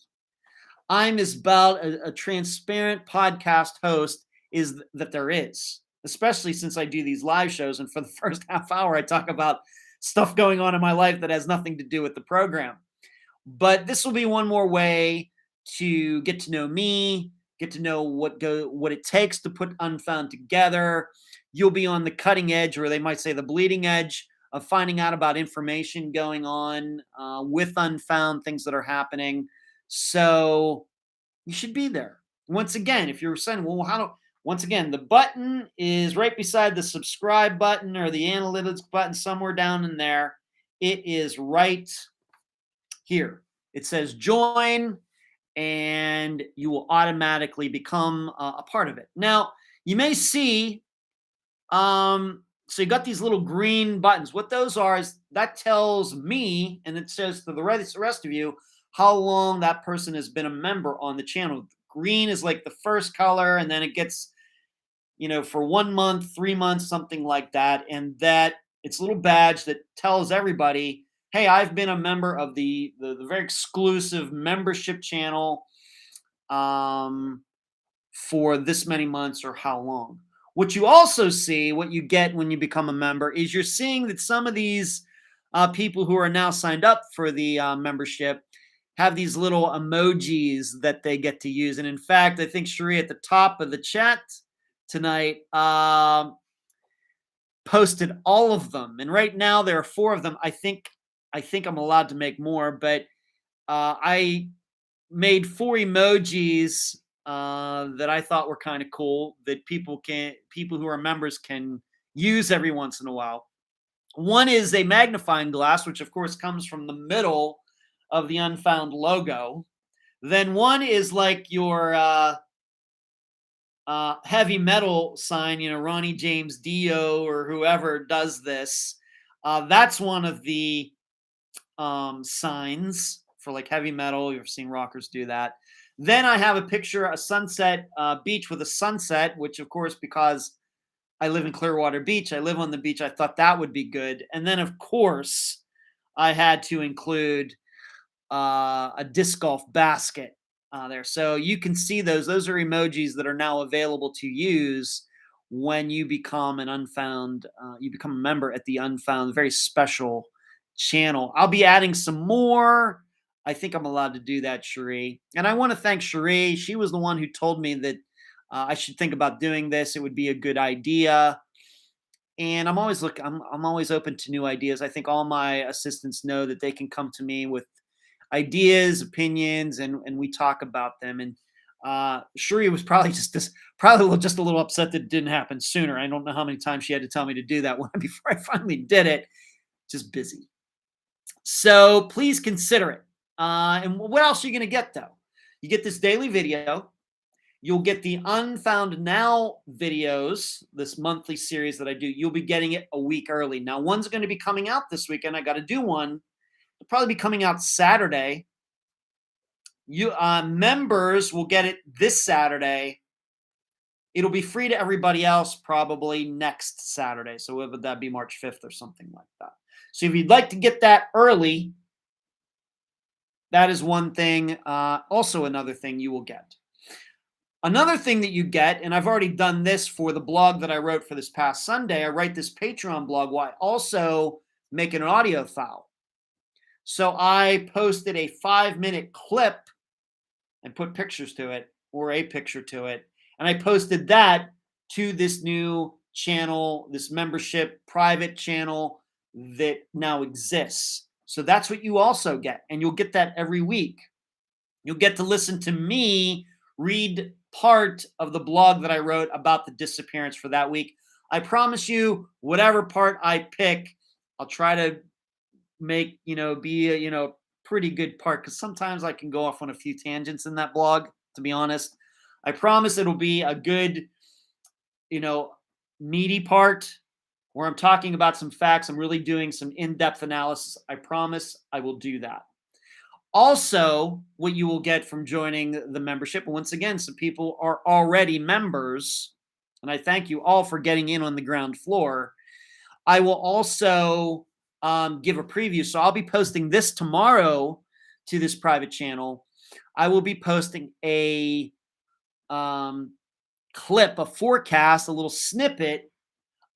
I'm as about a transparent podcast host that there is, especially since I do these live shows. And for the first half hour, I talk about stuff going on in my life that has nothing to do with the program. But this will be one more way to get to know me, get to know what it takes to put Unfound together. You'll be on the cutting edge, or they might say the bleeding edge, of finding out about information going on with Unfound, things that are happening. So you should be there. Once again, if you're saying, once again, the button is right beside the subscribe button or the analytics button, somewhere down in there. It is right here. It says join, and you will automatically become a part of it. Now, you may see, so you got these little green buttons. What those are is that tells me, and it says to the rest of you, how long that person has been a member on the channel. Green is like the first color, and then it gets, for 1 month, 3 months, something like that. And that it's a little badge that tells everybody, hey, I've been a member of the very exclusive membership channel for this many months or how long. What you also see, what you get when you become a member, is you're seeing that some of these people who are now signed up for the membership have these little emojis that they get to use. And in fact, I think Cherie at the top of the chat tonight posted all of them. And right now there are 4 of them. I think I'm allowed to make more, but I made 4 emojis that I thought were kind of cool that people who are members can use every once in a while. One is a magnifying glass, which of course comes from the middle of the Unfound logo. Then one is like your heavy metal sign, Ronnie James Dio or whoever does this. That's one of the signs for like heavy metal. You've seen rockers do that. Then I have a picture, a sunset beach with a sunset, which of course, because I live in Clearwater Beach, I live on the beach, I thought that would be good. And then of course, I had to include a disc golf basket there. So you can see those are emojis that are now available to use when you become an Unfound, you become a member at the Unfound, very special channel. I'll be adding some more. I think I'm allowed to do that, Cherie. And I want to thank Cherie. She was the one who told me that I should think about doing this. It would be a good idea. And I'm always I'm always open to new ideas. I think all my assistants know that they can come to me with ideas, opinions, and we talk about them. And Cherie was probably just a little upset that it didn't happen sooner. I don't know how many times she had to tell me to do that before I finally did it. Just busy. So please consider it. And what else are you going to get, though? You get this daily video. You'll get the Unfound Now videos, this monthly series that I do. You'll be getting it a week early. Now, one's going to be coming out this weekend. I got to do one. It'll probably be coming out Saturday. You members will get it this Saturday. It'll be free to everybody else probably next Saturday. So would that be March 5th or something like that? So if you'd like to get that early, that is one thing. Also, another thing you will get. Another thing that you get, and I've already done this for the blog that I wrote for this past Sunday. I write this Patreon blog while I also make an audio file. So I posted a 5-minute clip and put pictures to it, or a picture to it. And I posted that to this new channel, this membership private channel that now exists. So that's what you also get. And you'll get that every week. You'll get to listen to me read part of the blog that I wrote about the disappearance for that week. I promise you, whatever part I pick, I'll try to make, be a, pretty good part, because sometimes I can go off on a few tangents in that blog, to be honest. I promise it'll be a good, meaty part where I'm talking about some facts. I'm really doing some in-depth analysis. I promise I will do that. Also, what you will get from joining the membership, and once again, some people are already members, and I thank you all for getting in on the ground floor. I will also give a preview. So I'll be posting this tomorrow to this private channel. I will be posting a clip, a forecast, a little snippet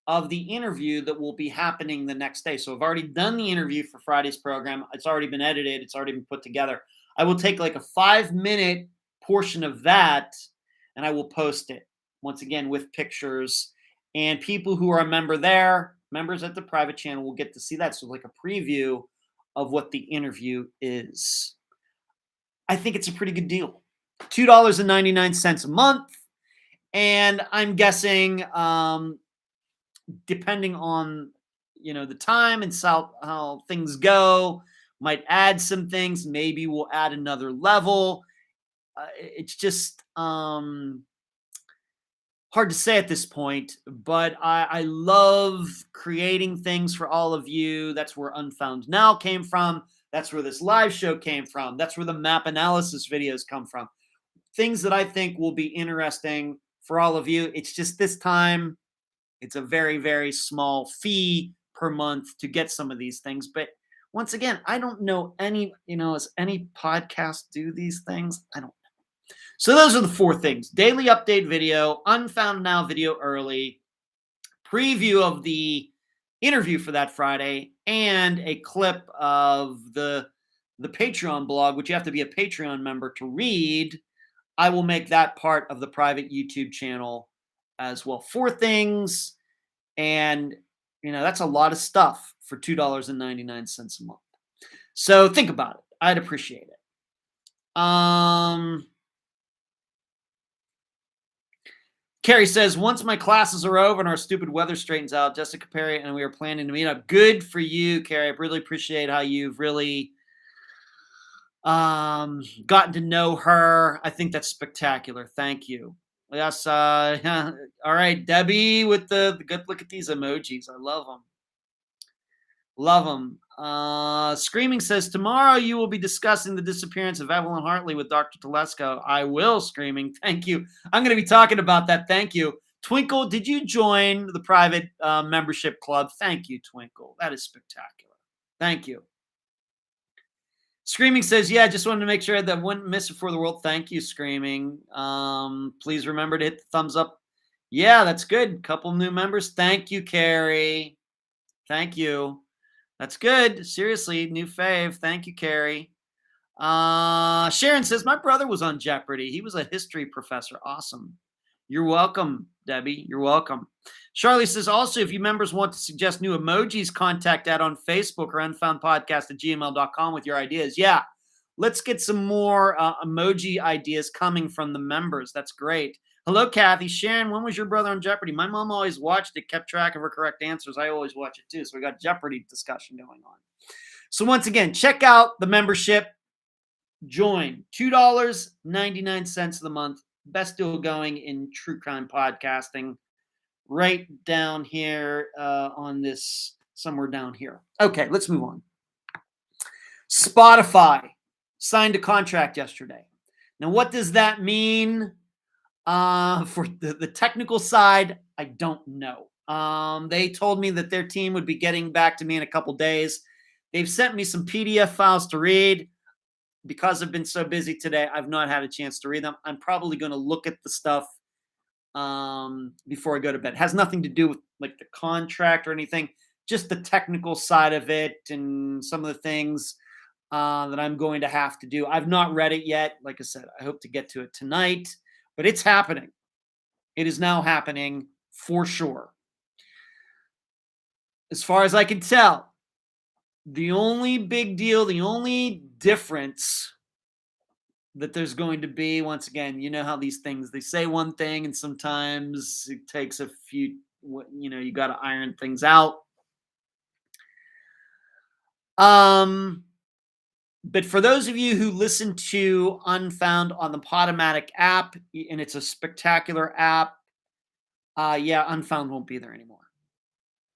of the interview that will be happening the next day. So I've already done the interview for Friday's program. It's already been edited. It's already been put together. I will take like a 5-minute portion of that and I will post it once again with pictures, and people who are a member there, members at the private channel, will get to see that. So like a preview of what the interview is. I think it's a pretty good deal. $2.99 a month. And I'm guessing, depending on, the time and how things go, might add some things. Maybe we'll add another level. It's just hard to say at this point, but I love creating things for all of you. That's where Unfound Now came from. That's where this live show came from. That's where the map analysis videos come from. Things that I think will be interesting for all of you. It's just this time, it's a very, very small fee per month to get some of these things. But once again, I don't know any, does any podcast do these things? I don't know. So those are the 4 things: daily update video, Unfound Now video early, preview of the interview for that Friday, and a clip of the Patreon blog, which you have to be a Patreon member to read. I will make that part of the private YouTube channel as well. 4 things, and that's a lot of stuff for $2.99 a month. So think about it. I'd appreciate it. Carrie says, once my classes are over and our stupid weather straightens out, Jessica Perry and we are planning to meet up. Good for you, Carrie. I really appreciate how you've really gotten to know her. I think that's spectacular. Thank you. Yes. All right, Debbie with the good look at these emojis. I love them. Love them. Screaming says, tomorrow you will be discussing the disappearance of Evelyn Hartley with Dr. Telesco. I will, Screaming. Thank you. I'm going to be talking about that. Thank you. Twinkle, did you join the private membership club? Thank you, Twinkle. That is spectacular. Thank you. Screaming says, yeah, just wanted to make sure that I wouldn't miss it for the world. Thank you, Screaming. Please remember to hit the thumbs up. Yeah, that's good. Couple new members. Thank you, Carrie. Thank you. That's good. Seriously, new fave. Thank you, Carrie. Sharon says, my brother was on Jeopardy. He was a history professor. Awesome. You're welcome, Debbie. You're welcome. Charlie says, also, if you members want to suggest new emojis, contact Ed on Facebook or unfoundpodcast@gmail.com with your ideas. Yeah, let's get some more emoji ideas coming from the members. That's great. Hello, Kathy. Sharon, when was your brother on Jeopardy? My mom always watched it, kept track of her correct answers. I always watch it too. So we got Jeopardy discussion going on. So once again, check out the membership. Join. $2.99 a month. Best deal going in true crime podcasting. Right down here on this, somewhere down here. Okay, let's move on. Spotify signed a contract yesterday. Now, what does that mean? For the technical side, I don't know. They told me that their team would be getting back to me in a couple days. They've sent me some PDF files to read. Because I've been so busy today, I've not had a chance to read them. I'm probably going to look at the stuff before I go to bed. It has nothing to do with like the contract or anything, just the technical side of it and some of the things that I'm going to have to do. I've not read it yet. Like I said, I hope to get to it tonight, but it's happening. It is now happening for sure. As far as I can tell, the only big deal, the only difference that there's going to be, once again, you know how these things, they say one thing and sometimes it takes a few, you got to iron things out. But for those of you who listen to Unfound on the Podomatic app, and it's a spectacular app, Unfound won't be there anymore.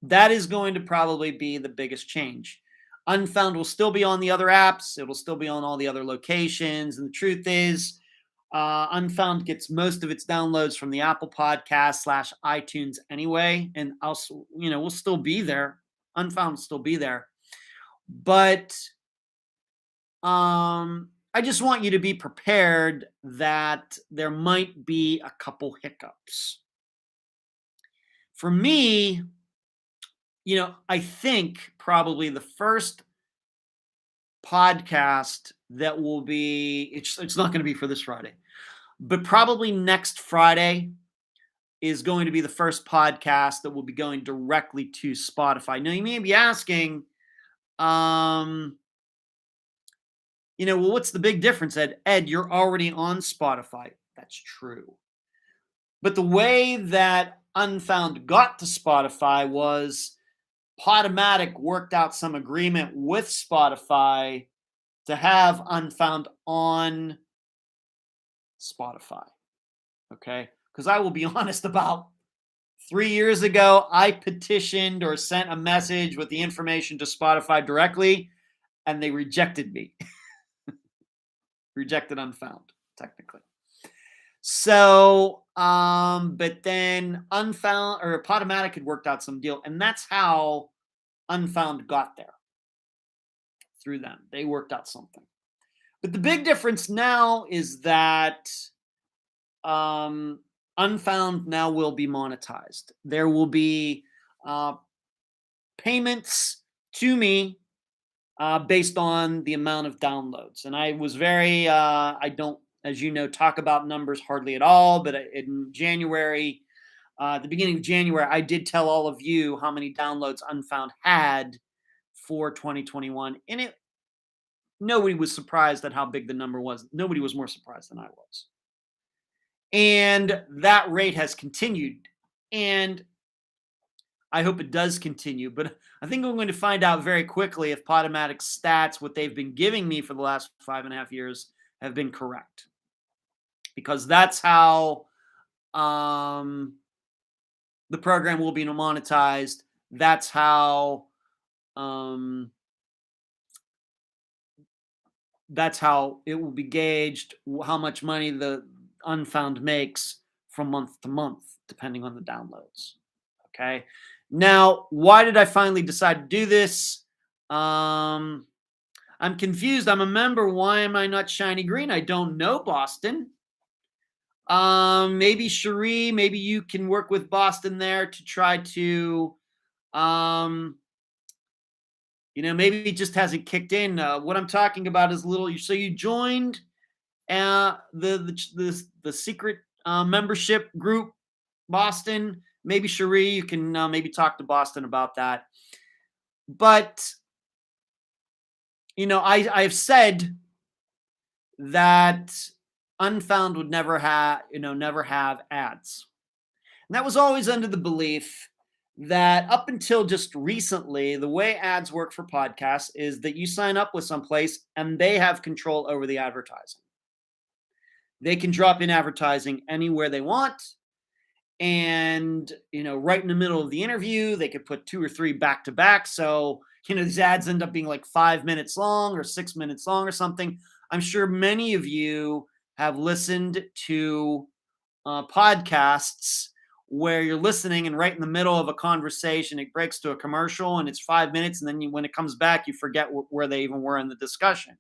That is going to probably be the biggest change. Unfound will still be on the other apps. It will still be on all the other locations. And the truth is, Unfound gets most of its downloads from the Apple Podcast / iTunes anyway. And also, we'll still be there. Unfound will still be there. But I just want you to be prepared that there might be a couple hiccups. For me, I think probably the first podcast that will be, it's not going to be for this Friday, but probably next Friday is going to be the first podcast that will be going directly to Spotify. Now, you may be asking, what's the big difference, Ed? Ed, you're already on Spotify. That's true. But the way that Unfound got to Spotify was Podomatic worked out some agreement with Spotify to have Unfound on Spotify. Okay? Because I will be honest, about 3 years ago, I petitioned or sent a message with the information to Spotify directly, and they rejected me. Rejected Unfound, technically. So, but then Unfound or Podomatic had worked out some deal, and that's how Unfound got there. Through them. They worked out something. But the big difference now is that Unfound now will be monetized. There will be payments to me based on the amount of downloads. And I was very, I don't, as you know, talk about numbers hardly at all. But in January, the beginning of January, I did tell all of you how many downloads Unfound had for 2021. And nobody was surprised at how big the number was. Nobody was more surprised than I was. And that rate has continued. And I hope it does continue. But I think I'm going to find out very quickly if Podomatic's stats, what they've been giving me for the last 5.5 years, have been correct. Because that's how the program will be monetized. That's how it will be gauged, how much money the Unfound makes from month to month, depending on the downloads. Okay. Now, why did I finally decide to do this? I'm confused. I'm a member. Why am I not shiny green? I don't know, Boston. Maybe Cherie, maybe you can work with Boston there to try to, maybe it just hasn't kicked in. What I'm talking about is so you joined the secret membership group, Boston. Maybe Cherie, you can maybe talk to Boston about that. But I've said that Unfound would never have ads. And that was always under the belief that up until just recently, the way ads work for podcasts is that you sign up with someplace and they have control over the advertising. They can drop in advertising anywhere they want. And, right in the middle of the interview, they could put 2 or 3 back to back. So, these ads end up being like 5 minutes long or 6 minutes long or something. I'm sure many of you have listened to podcasts where you're listening and right in the middle of a conversation, it breaks to a commercial and it's 5 minutes. And then when it comes back, you forget where they even were in the discussion.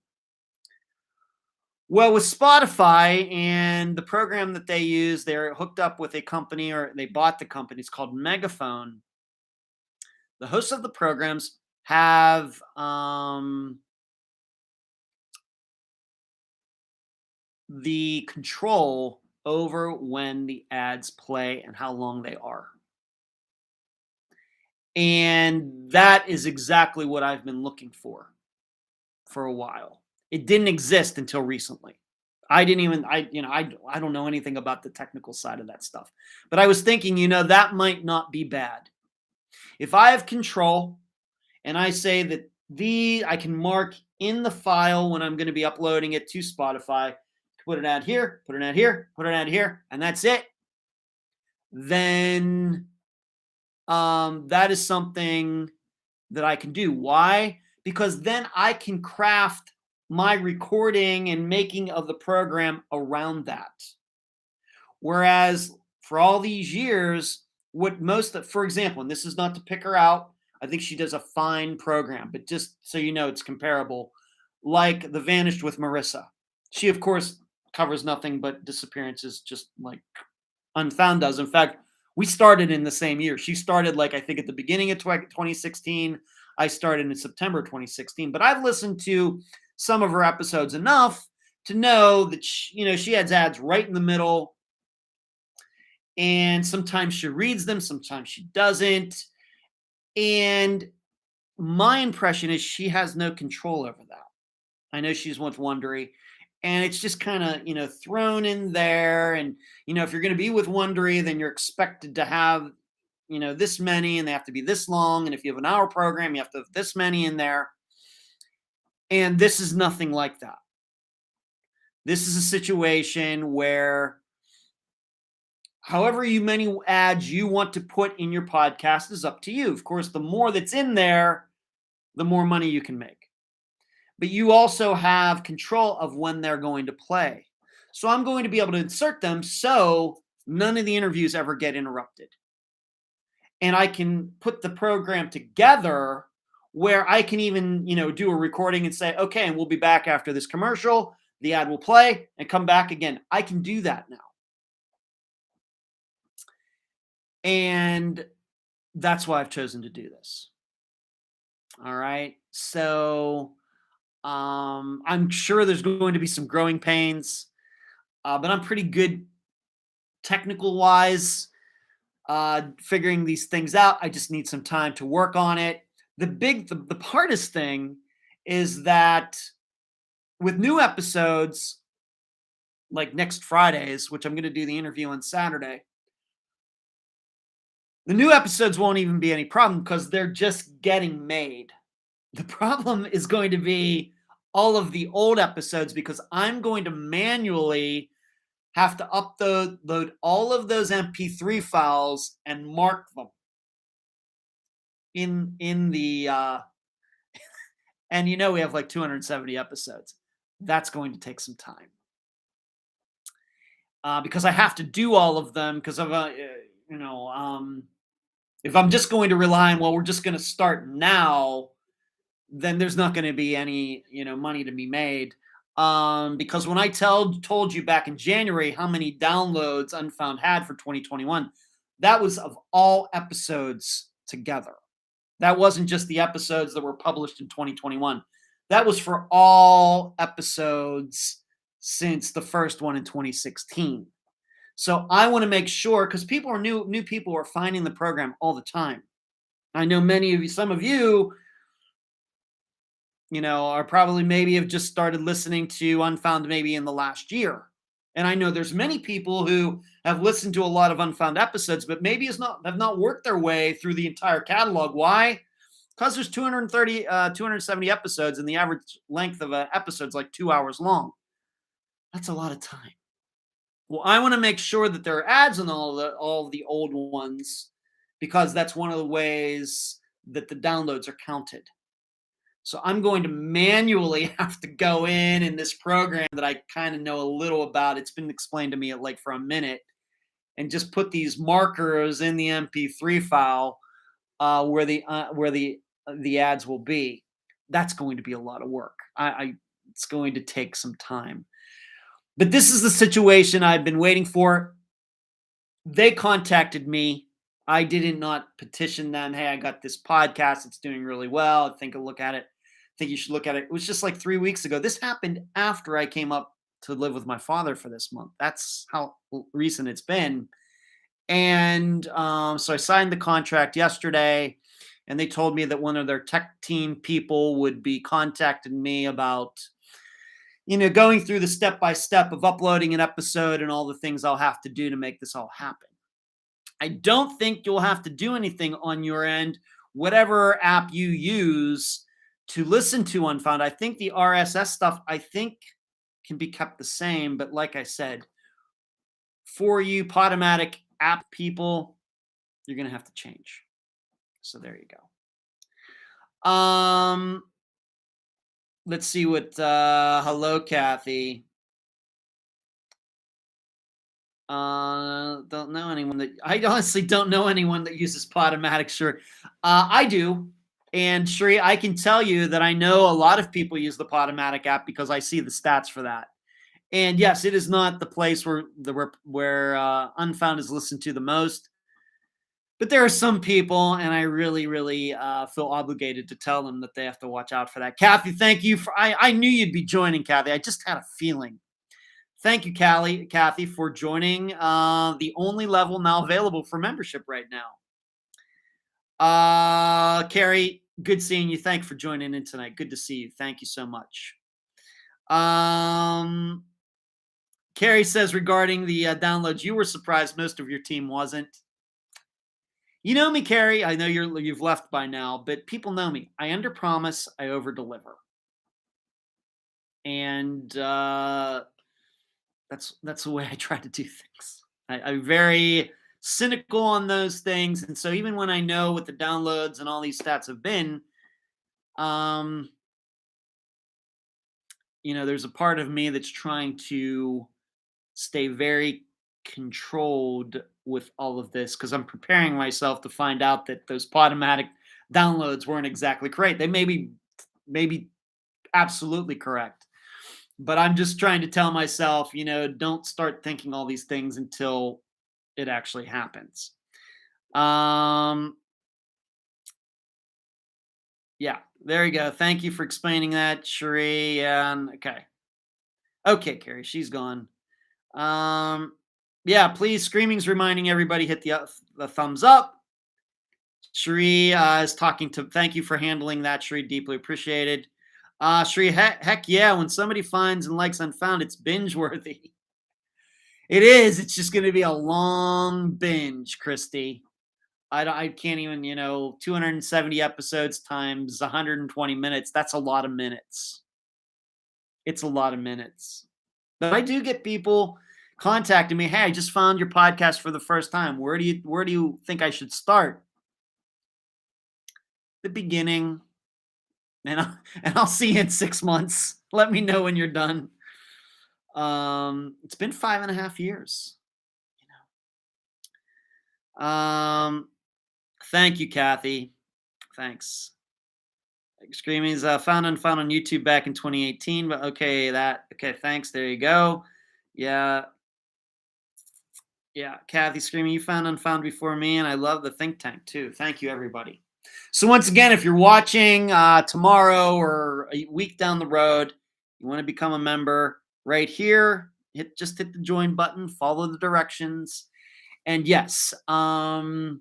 Well, with Spotify and the program that they use, they're hooked up with a company, or they bought the company. It's called Megaphone. The hosts of the programs have the control over when the ads play and how long they are. And that is exactly what I've been looking for a while. It didn't exist until recently. I don't know anything about the technical side of that stuff. But I was thinking, that might not be bad. If I have control and I say that I can mark in the file when I'm going to be uploading it to Spotify, put an ad here, put an ad here, put an ad here, and that's it, then that is something that I can do. Why? Because then I can craft my recording and making of the program around that. Whereas for all these years, for example, and this is not to pick her out, I think she does a fine program, but just so you know, it's comparable, like The Vanished with Marissa. She, of course, covers nothing but disappearances, just like Unfound does. In fact, we started in the same year. She started, I think, at the beginning of 2016. I started in September 2016. But I've listened to some of her episodes enough to know that she adds ads right in the middle. And sometimes she reads them, sometimes she doesn't. And my impression is she has no control over that. I know she's with Wondery, and it's just kind of, thrown in there. And, if you're going to be with Wondery, then you're expected to have, this many, and they have to be this long. And if you have an hour program, you have to have this many in there. And this is nothing like that. This is a situation where however many ads you want to put in your podcast is up to you. Of course, the more that's in there, the more money you can make. But you also have control of when they're going to play. So I'm going to be able to insert them so none of the interviews ever get interrupted. And I can put the program together where I can even, do a recording and say, okay, and we'll be back after this commercial. The ad will play and come back again. I can do that now. And that's why I've chosen to do this. All right. So I'm sure there's going to be some growing pains, but I'm pretty good technical wise, figuring these things out. I just need some time to work on it. The hardest thing is that with new episodes, like next Fridays, which I'm going to do the interview on Saturday, the new episodes won't even be any problem because they're just getting made. The problem is going to be all of the old episodes, because I'm going to manually have to upload all of those MP3 files and mark them in the and we have like 270 episodes. That's going to take some time because I have to do all of them, because of if I'm just going to rely on, we're just going to start now, then there's not going to be any money to be made. Because when I told you back in January how many downloads Unfound had for 2021, that was of all episodes together. That wasn't just the episodes that were published in 2021. That was for all episodes since the first one in 2016. So I want to make sure, because people are new people are finding the program all the time. I know some of you, are probably maybe have just started listening to Unfound maybe in the last year. And I know there's many people who have listened to a lot of Unfound episodes, but maybe have not worked their way through the entire catalog. Why? Because there's 270 episodes, and the average length of an episode is like 2 hours long. That's a lot of time. Well, I want to make sure that there are ads on all of the old ones, because that's one of the ways that the downloads are counted. So I'm going to manually have to go in this program that I kind of know a little about. It's been explained to me for a minute. and just put these markers in the MP3 file where the ads will be. That's going to be a lot of work. It's going to take some time. But this is the situation I've been waiting for. They contacted me. I did not petition them. Hey, I got this podcast. It's doing really well. I think look at it. I think you should look at it. It was just like 3 weeks ago. This happened after I came up to live with my father for this month. That's how recent it's been. And so I signed the contract yesterday, and they told me that one of their tech team people would be contacting me about, going through the step-by-step of uploading an episode and all the things I'll have to do to make this all happen. I don't think you'll have to do anything on your end, whatever app you use to listen to Unfound. I think the RSS stuff, can be kept the same. But like I said, for you Podomatic app people, you're going to have to change. So there you go. Let's see what, hello, Kathy. Don't know anyone I honestly don't know anyone that uses Podomatic. Sure. I do. And Sheree, I can tell you that I know a lot of people use the Podomatic app because I see the stats for that. And yes, it is not the place where Unfound is listened to the most. But there are some people, and I really, really feel obligated to tell them that they have to watch out for that. Kathy, thank you I knew you'd be joining, Kathy. I just had a feeling. Thank you, Kathy, for joining the only level now available for membership right now. Carrie, good seeing you. Thanks for joining in tonight. Good to see you. Thank you so much. Carrie says regarding the downloads, you were surprised most of your team wasn't. You know me, Carrie. I know you've left by now, but people know me. I underpromise, I overdeliver. And that's the way I try to do things. I'm very cynical on those things. And so even when I know what the downloads and all these stats have been, there's a part of me that's trying to stay very controlled with all of this because I'm preparing myself to find out that those Podomatic downloads weren't exactly correct. They may be absolutely correct, but I'm just trying to tell myself, don't start thinking all these things until it actually happens. Yeah, there you go. Thank you for explaining that, Sheree. Okay, Carrie, she's gone. Yeah, please, Screaming's reminding everybody hit the thumbs up. Sheree is talking to, thank you for handling that, Sheree, deeply appreciated. Sheree, heck yeah, when somebody finds and likes Unfound, it's binge-worthy. It is. It's just going to be a long binge, Christy. I can't even, 270 episodes times 120 minutes. That's a lot of minutes. It's a lot of minutes. But I do get people contacting me. Hey, I just found your podcast for the first time. Where do you think I should start? The beginning. And I'll see you in 6 months. Let me know when you're done. It's been 5.5 years. Thank you, Kathy. Thanks. Screaming's found Unfound on YouTube back in 2018, but okay, thanks. There you go. Yeah, Kathy Screaming, you found Unfound before me, and I love the think tank too. Thank you, everybody. So once again, if you're watching tomorrow or a week down the road, you want to become a member right here, just hit the join button, follow the directions, and yes, but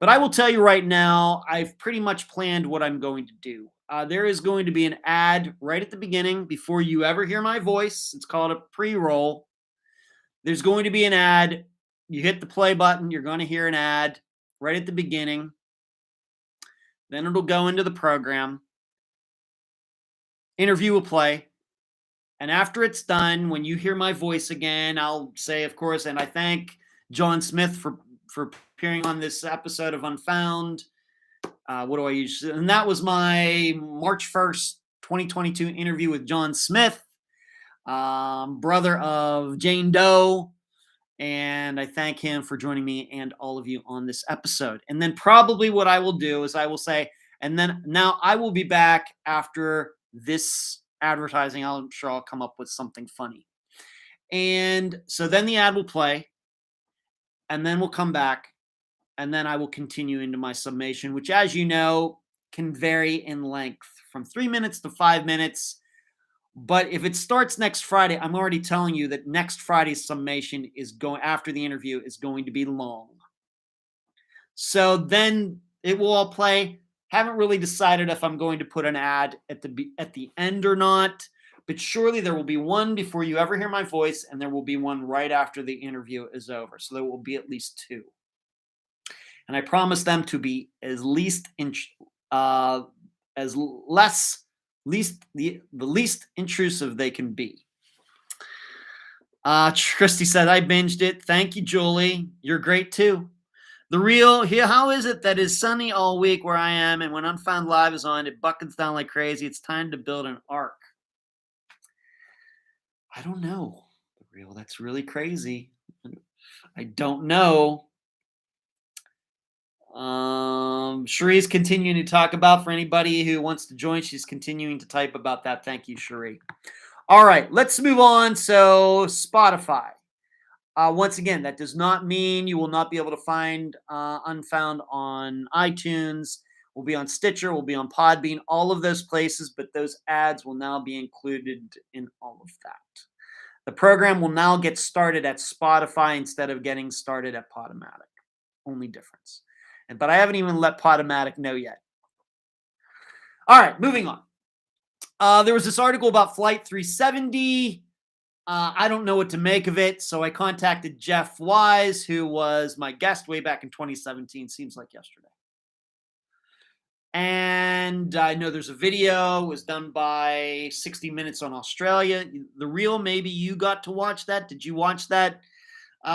I will tell you right now, I've pretty much planned what I'm going to do. There is going to be an ad right at the beginning before you ever hear my voice. It's called a pre-roll. There's going to be an ad. You hit the play button. You're going to hear an ad right at the beginning. Then it'll go into the program. Interview will play. And after it's done, when you hear my voice again, I'll say, of course, and I thank John Smith for appearing on this episode of Unfound. What do I use? And that was my March 1st, 2022 interview with John Smith, brother of Jane Doe And I thank him for joining me and all of you on this episode. And then probably what I will do is I will say, and then now I will be back after this advertising. I'm sure I'll come up with something funny. And so then the ad will play, and then we'll come back, and then I will continue into my summation, which, as you know, can vary in length from 3 minutes to 5 minutes. But if it starts next Friday, I'm already telling you that next Friday's summation is going after the interview is going to be long. So then it will all play. Haven't really decided if I'm going to put an ad at the end or not, but surely there will be one before you ever hear my voice, and there will be one right after the interview is over. So there will be at least two, and I promise them to be as least as less least the least intrusive they can be. Christy said, I binged it. Thank you, Julie. You're great too. The real here, how is it that it's sunny all week where I am, and when Unfound Live is on, it buckets down like crazy? It's time to build an ark. I don't know. The real, that's really crazy. I don't know. Cherie's continuing to talk about, for anybody who wants to join, she's continuing to type about that. Thank you, Cherie. All right, let's move on. So Spotify. Once again, that does not mean you will not be able to find Unfound on iTunes. We'll be on Stitcher. We'll be on Podbean, all of those places, but those ads will now be included in all of that. The program will now get started at Spotify instead of getting started at Podomatic. Only difference. But I haven't even let Podomatic know yet. All right, moving on. There was this article about Flight 370. I don't know what to make of it, so I contacted Jeff Wise, who was my guest way back in 2017. Seems like yesterday. And I know there's a video. It was done by 60 Minutes on Australia. The real, maybe you got to watch that. Did you watch that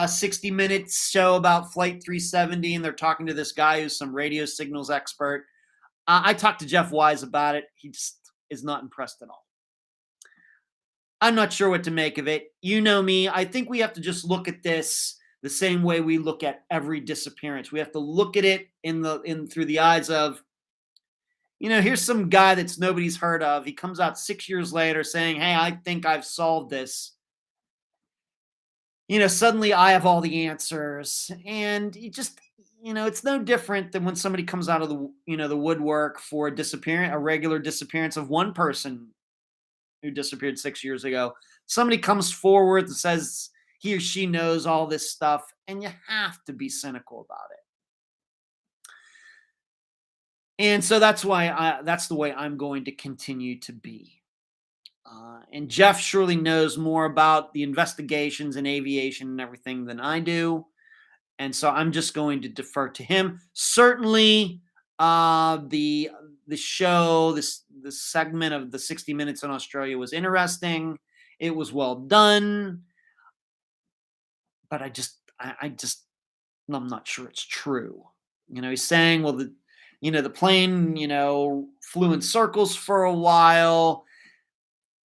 60 Minutes show about Flight 370? And they're talking to this guy who's some radio signals expert. I talked to Jeff Wise about it. He just is not impressed at all. I'm not sure what to make of it. You know me. I think we have to just look at this the same way we look at every disappearance. We have to look at it through the eyes of, here's some guy that's nobody's heard of. He comes out 6 years later saying, hey, I think I've solved this. Suddenly I have all the answers. And it just, it's no different than when somebody comes out of the woodwork for a regular disappearance of one person who disappeared 6 years ago. Somebody comes forward and says he or she knows all this stuff, and you have to be cynical about it. And so that's the way I'm going to continue to be. And Jeff surely knows more about the investigations and aviation and everything than I do. And so I'm just going to defer to him. Certainly, the show, this segment of the 60 Minutes in Australia was interesting. It was well done. But I'm not sure it's true. He's saying, well, the plane, flew in circles for a while.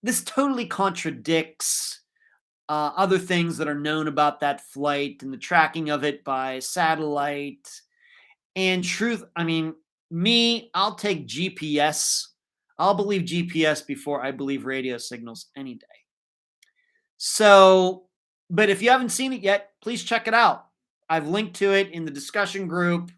This totally contradicts other things that are known about that flight and the tracking of it by satellite. And truth, I'll take GPS. I'll believe GPS before I believe radio signals any day. So, but if you haven't seen it yet, please check it out. I've linked to it in the discussion group.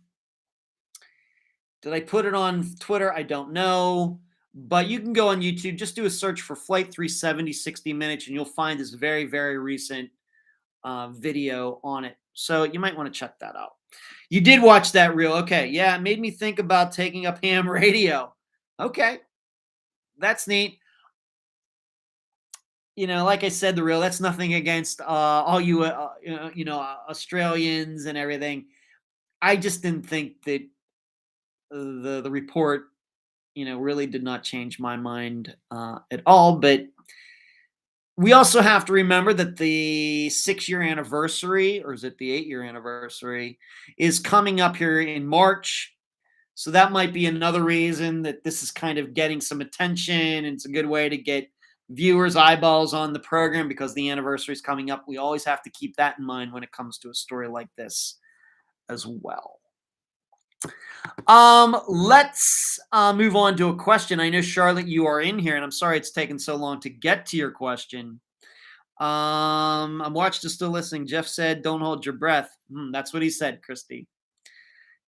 Did I put it on Twitter? I don't know. But you can go on YouTube, just do a search for Flight 370 60 Minutes, and you'll find this very, very recent video on it. So you might want to check that out. You did watch that reel. Okay. Yeah, it made me think about taking up ham radio. Okay. That's neat. Like I said, the reel, that's nothing against all you, Australians and everything. I just didn't think that the report, really did not change my mind at all. But we also have to remember that the 6-year anniversary, or is it the 8-year anniversary, is coming up here in March. So that might be another reason that this is kind of getting some attention. And it's a good way to get viewers' eyeballs on the program because the anniversary is coming up. We always have to keep that in mind when it comes to a story like this as well. Let's move on to a question. I know, Charlotte, you are in here, and I'm sorry it's taken so long to get to your question. I'm watching, still listening. Jeff said, "Don't hold your breath." That's what he said, Christy.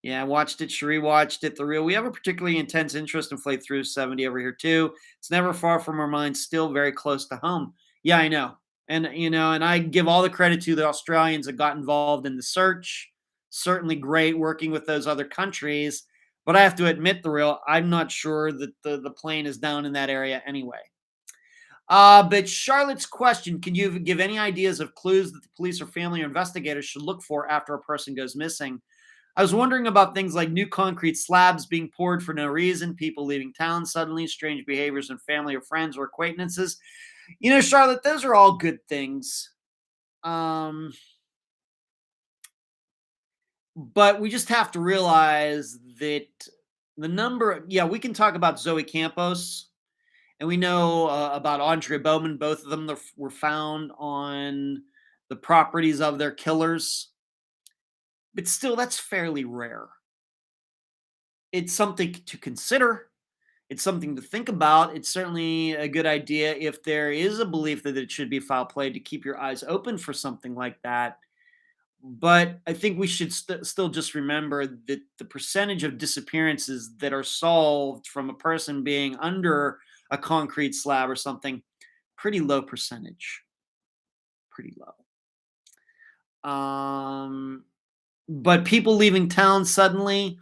Yeah, I watched it. Cherie watched it. The real. We have a particularly intense interest in Flight Through 70 over here too. It's never far from our minds. Still very close to home. Yeah, I know. And and I give all the credit to the Australians that got involved in the search. Certainly great working with those other countries. But I have to admit, the real. I'm not sure that the plane is down in that area anyway. But Charlotte's question: can you give any ideas of clues that the police or family or investigators should look for after a person goes missing? I was wondering about things like new concrete slabs being poured for no reason, people leaving town suddenly, strange behaviors in family or friends or acquaintances. Charlotte, those are all good things. But we just have to realize that we can talk about Zoe Campos, and we know about Andrea Bowman. Both of them were found on the properties of their killers. But still, that's fairly rare. It's something to consider. It's something to think about. It's certainly a good idea if there is a belief that it should be foul play to keep your eyes open for something like that. But I think we should still just remember that the percentage of disappearances that are solved from a person being under a concrete slab or something, pretty low percentage. Pretty low. But people leaving town suddenly,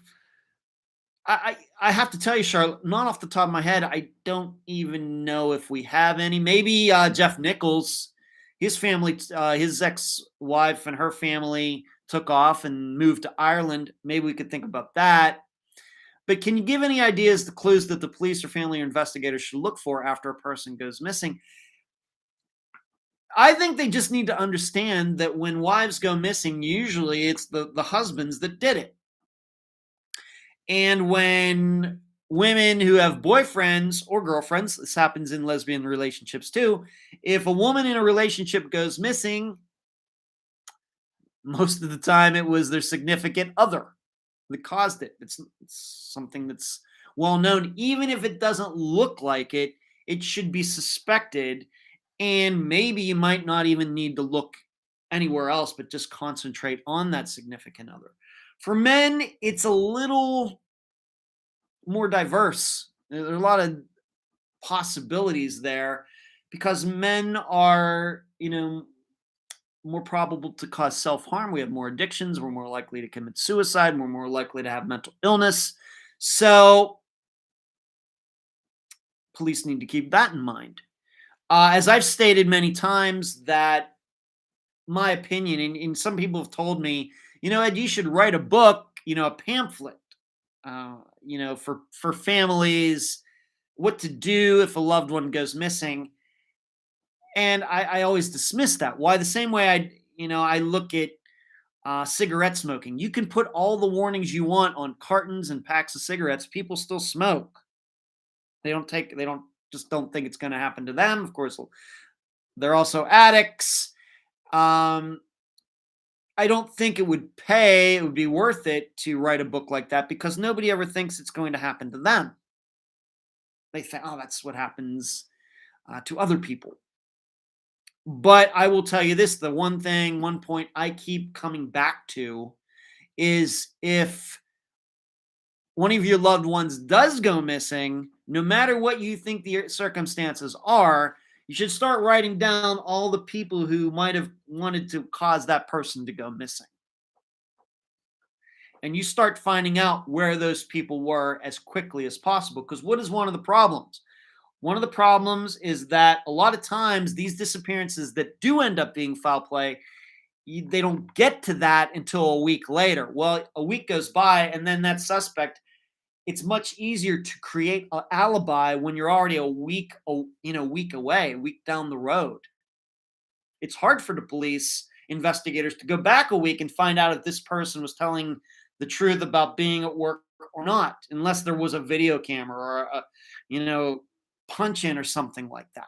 I have to tell you, Charlotte, not off the top of my head, I don't even know if we have any. Maybe Jeff Nichols, his family, his ex-wife and her family took off and moved to Ireland. Maybe we could think about that. But can you give any ideas, the clues that the police or family or investigators should look for after a person goes missing? I think they just need to understand that when wives go missing, usually it's the husbands that did it. And when women who have boyfriends or girlfriends, this happens in lesbian relationships too, if a woman in a relationship goes missing, most of the time it was their significant other that caused it. It's something that's well known. Even if it doesn't look like it, it should be suspected. And maybe you might not even need to look anywhere else, but just concentrate on that significant other. For men, it's a little more diverse. There are a lot of possibilities there because men are, more probable to cause self-harm. We have more addictions. We're more likely to commit suicide. We're more likely to have mental illness. So police need to keep that in mind. As I've stated many times, that my opinion, and some people have told me, Ed, you should write a book, a pamphlet, for families, what to do if a loved one goes missing. And I always dismiss that. Why? The same way I look at cigarette smoking. You can put all the warnings you want on cartons and packs of cigarettes. People still smoke. They don't think it's going to happen to them. Of course, they're also addicts. I don't think it would be worth it to write a book like that because nobody ever thinks it's going to happen to them. They think, oh, that's what happens to other people. But I will tell you this, the one point I keep coming back to is if one of your loved ones does go missing, no matter what you think the circumstances are, you should start writing down all the people who might have wanted to cause that person to go missing. And you start finding out where those people were as quickly as possible. Because what is one of the problems? One of the problems is that a lot of times these disappearances that do end up being foul play, they don't get to that until a week later. Well, a week goes by and then that suspect, it's much easier to create an alibi when you're already a week away, a week down the road. It's hard for the police investigators to go back a week and find out if this person was telling the truth about being at work or not, unless there was a video camera or a punch in or something like that.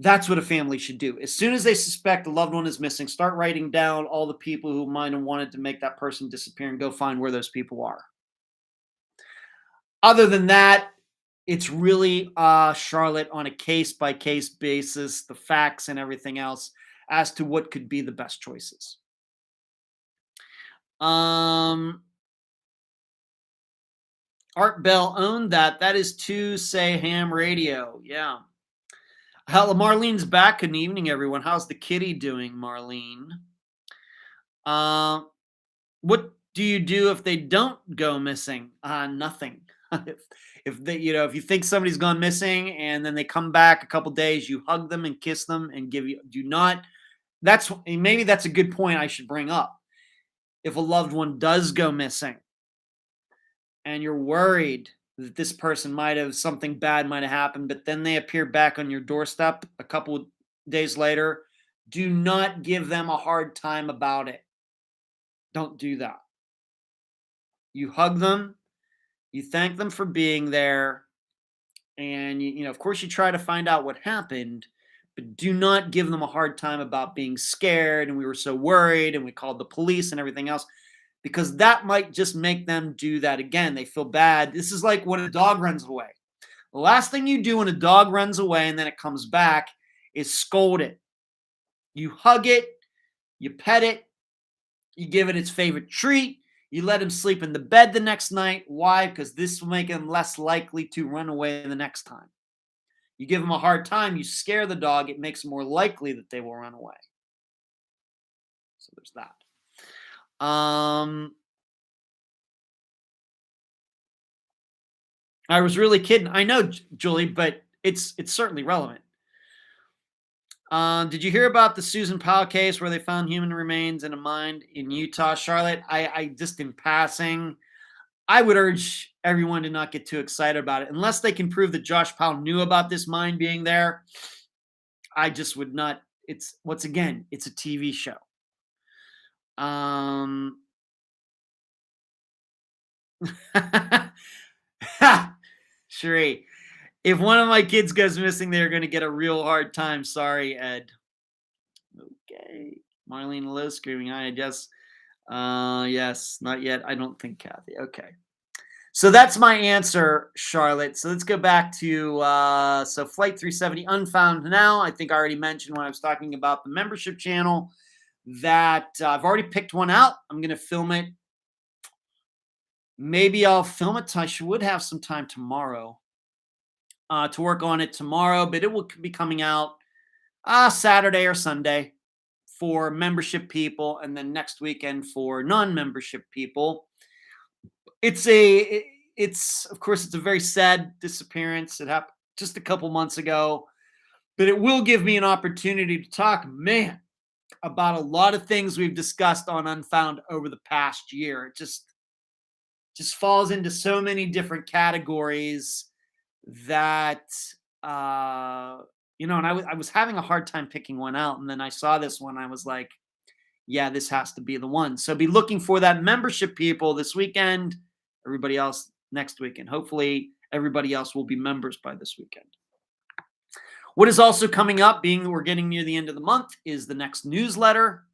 That's what a family should do. As soon as they suspect a loved one is missing, start writing down all the people who might have wanted to make that person disappear and go find where those people are. Other than that, it's really, Charlotte, on a case by case basis, the facts and everything else as to what could be the best choices. Art Bell owned that. That is to say ham radio. Yeah. Hello, Marlene's back. Good evening, everyone. How's the kitty doing, Marlene? What do you do if they don't go missing? Nothing. if they, if you think somebody's gone missing and then they come back a couple days, you hug them and kiss them and do not. Maybe that's a good point I should bring up. If a loved one does go missing and you're worried that this person something bad might have happened, but then they appear back on your doorstep a couple of days later, do not give them a hard time about it. Don't do that. You hug them, you thank them for being there, and of course you try to find out what happened, but do not give them a hard time about being scared and we were so worried and we called the police and everything else, because that might just make them do that again. They feel bad. This is like when a dog runs away. The last thing you do when a dog runs away and then it comes back is scold it. You hug it, you pet it, you give it its favorite treat, you let him sleep in the bed the next night. Why? Because this will make him less likely to run away the next time. You give him a hard time, you scare the dog, it makes it more likely that they will run away. So there's that. I was really kidding. I know, Julie, but it's certainly relevant. Did you hear about the Susan Powell case where they found human remains in a mine in Utah, Charlotte? I just, in passing, I would urge everyone to not get too excited about it. Unless they can prove that Josh Powell knew about this mine being there, I just would not. It's a TV show. Sheree, if one of my kids goes missing, they're going to get a real hard time. Sorry, Ed. Okay. Marlene Lowe screaming. I guess. Yes, not yet. I don't think, Kathy. Okay. So that's my answer, Charlotte. So let's go back to Flight 370 Unfound now. I think I already mentioned when I was talking about the membership channel that I've already picked one out. I'm going to film it. Maybe I'll film it. I would have some time tomorrow to work on it tomorrow, but it will be coming out Saturday or Sunday for membership people, and then next weekend for non-membership people. It's of course, it's a very sad disappearance. It happened just a couple months ago, but it will give me an opportunity to talk, about a lot of things we've discussed on Unfound over the past year. It just falls into so many different categories that, and I was having a hard time picking one out. And then I saw this one. I was like, yeah, this has to be the one. So be looking for that membership people this weekend, everybody else next weekend. Hopefully everybody else will be members by this weekend. What is also coming up, being that we're getting near the end of the month, is the next newsletter.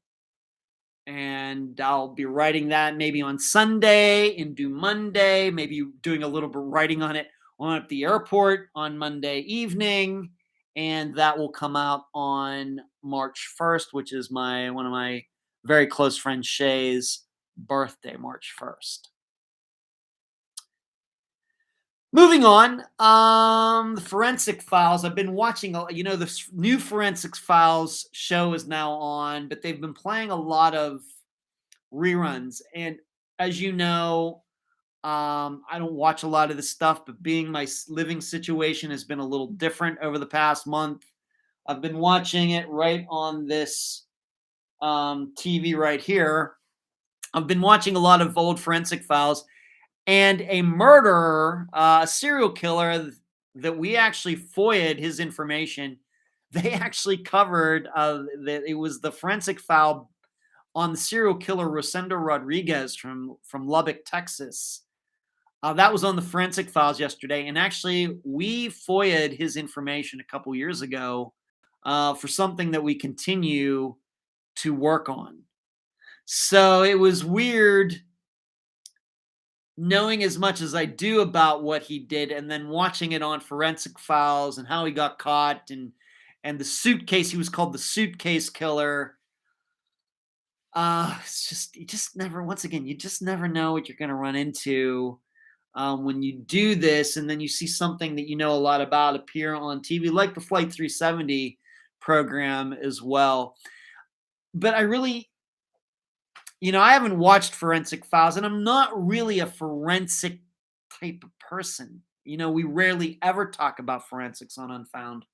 And I'll be writing that maybe on Sunday and do Monday, maybe doing a little bit writing on it at the airport on Monday evening. And that will come out on March 1st, which is one of my very close friend Shay's birthday, March 1st. Moving on, the Forensic Files. I've been watching, the new Forensic Files show is now on, but they've been playing a lot of reruns. And as you know, I don't watch a lot of this stuff, but being my living situation has been a little different over the past month. I've been watching it right on this TV right here. I've been watching a lot of old Forensic Files. And a murderer, a serial killer that we actually FOIA'd his information. They actually covered that it was the forensic file on the serial killer Rosendo Rodriguez from Lubbock, Texas. That was on the Forensic Files yesterday. And actually, we FOIA'd his information a couple years ago for something that we continue to work on. So it was weird knowing as much as I do about what he did and then watching it on Forensic Files and how he got caught and the suitcase, he was called the suitcase killer. It's just you just never once again, you just never know what you're gonna run into when you do this, and then you see something that you know a lot about appear on TV, like the Flight 370 program as well. But I really, I haven't watched Forensic Files, and I'm not really a forensic type of person. We rarely ever talk about forensics on Unfound.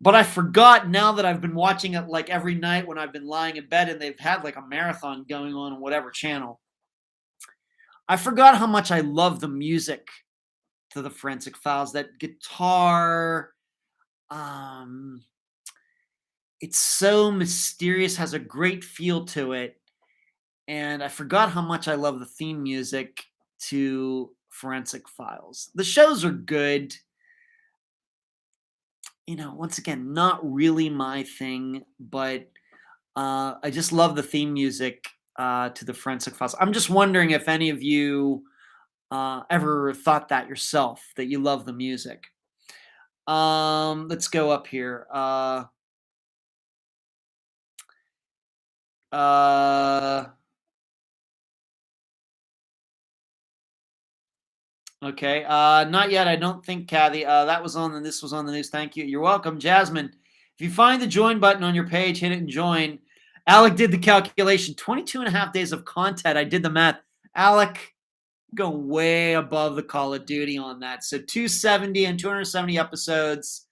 But I forgot now that I've been watching it like every night when I've been lying in bed and they've had like a marathon going on whatever channel. I forgot how much I love the music to the Forensic Files. That guitar, it's so mysterious, has a great feel to it. And I forgot how much I love the theme music to Forensic Files. The shows are good. Once again, not really my thing, but I just love the theme music to the Forensic Files. I'm just wondering if any of you ever thought that yourself, that you love the music. Let's go up here. Okay. Not yet. I don't think, Kathy. This was on the news. Thank you. You're welcome. Jasmine, if you find the join button on your page, hit it and join. Alec did the calculation. 22 and a half days of content. I did the math. Alec, go way above the Call of Duty on that. So 270 and 270 episodes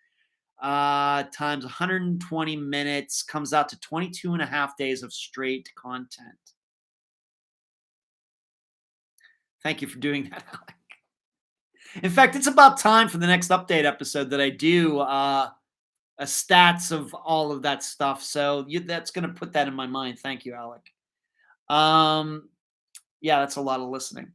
times 120 minutes comes out to 22 and a half days of straight content. Thank you for doing that, Alec. In fact, it's about time for the next update episode that I do a stats of all of that stuff. So that's going to put that in my mind. Thank you, Alec. Yeah, that's a lot of listening.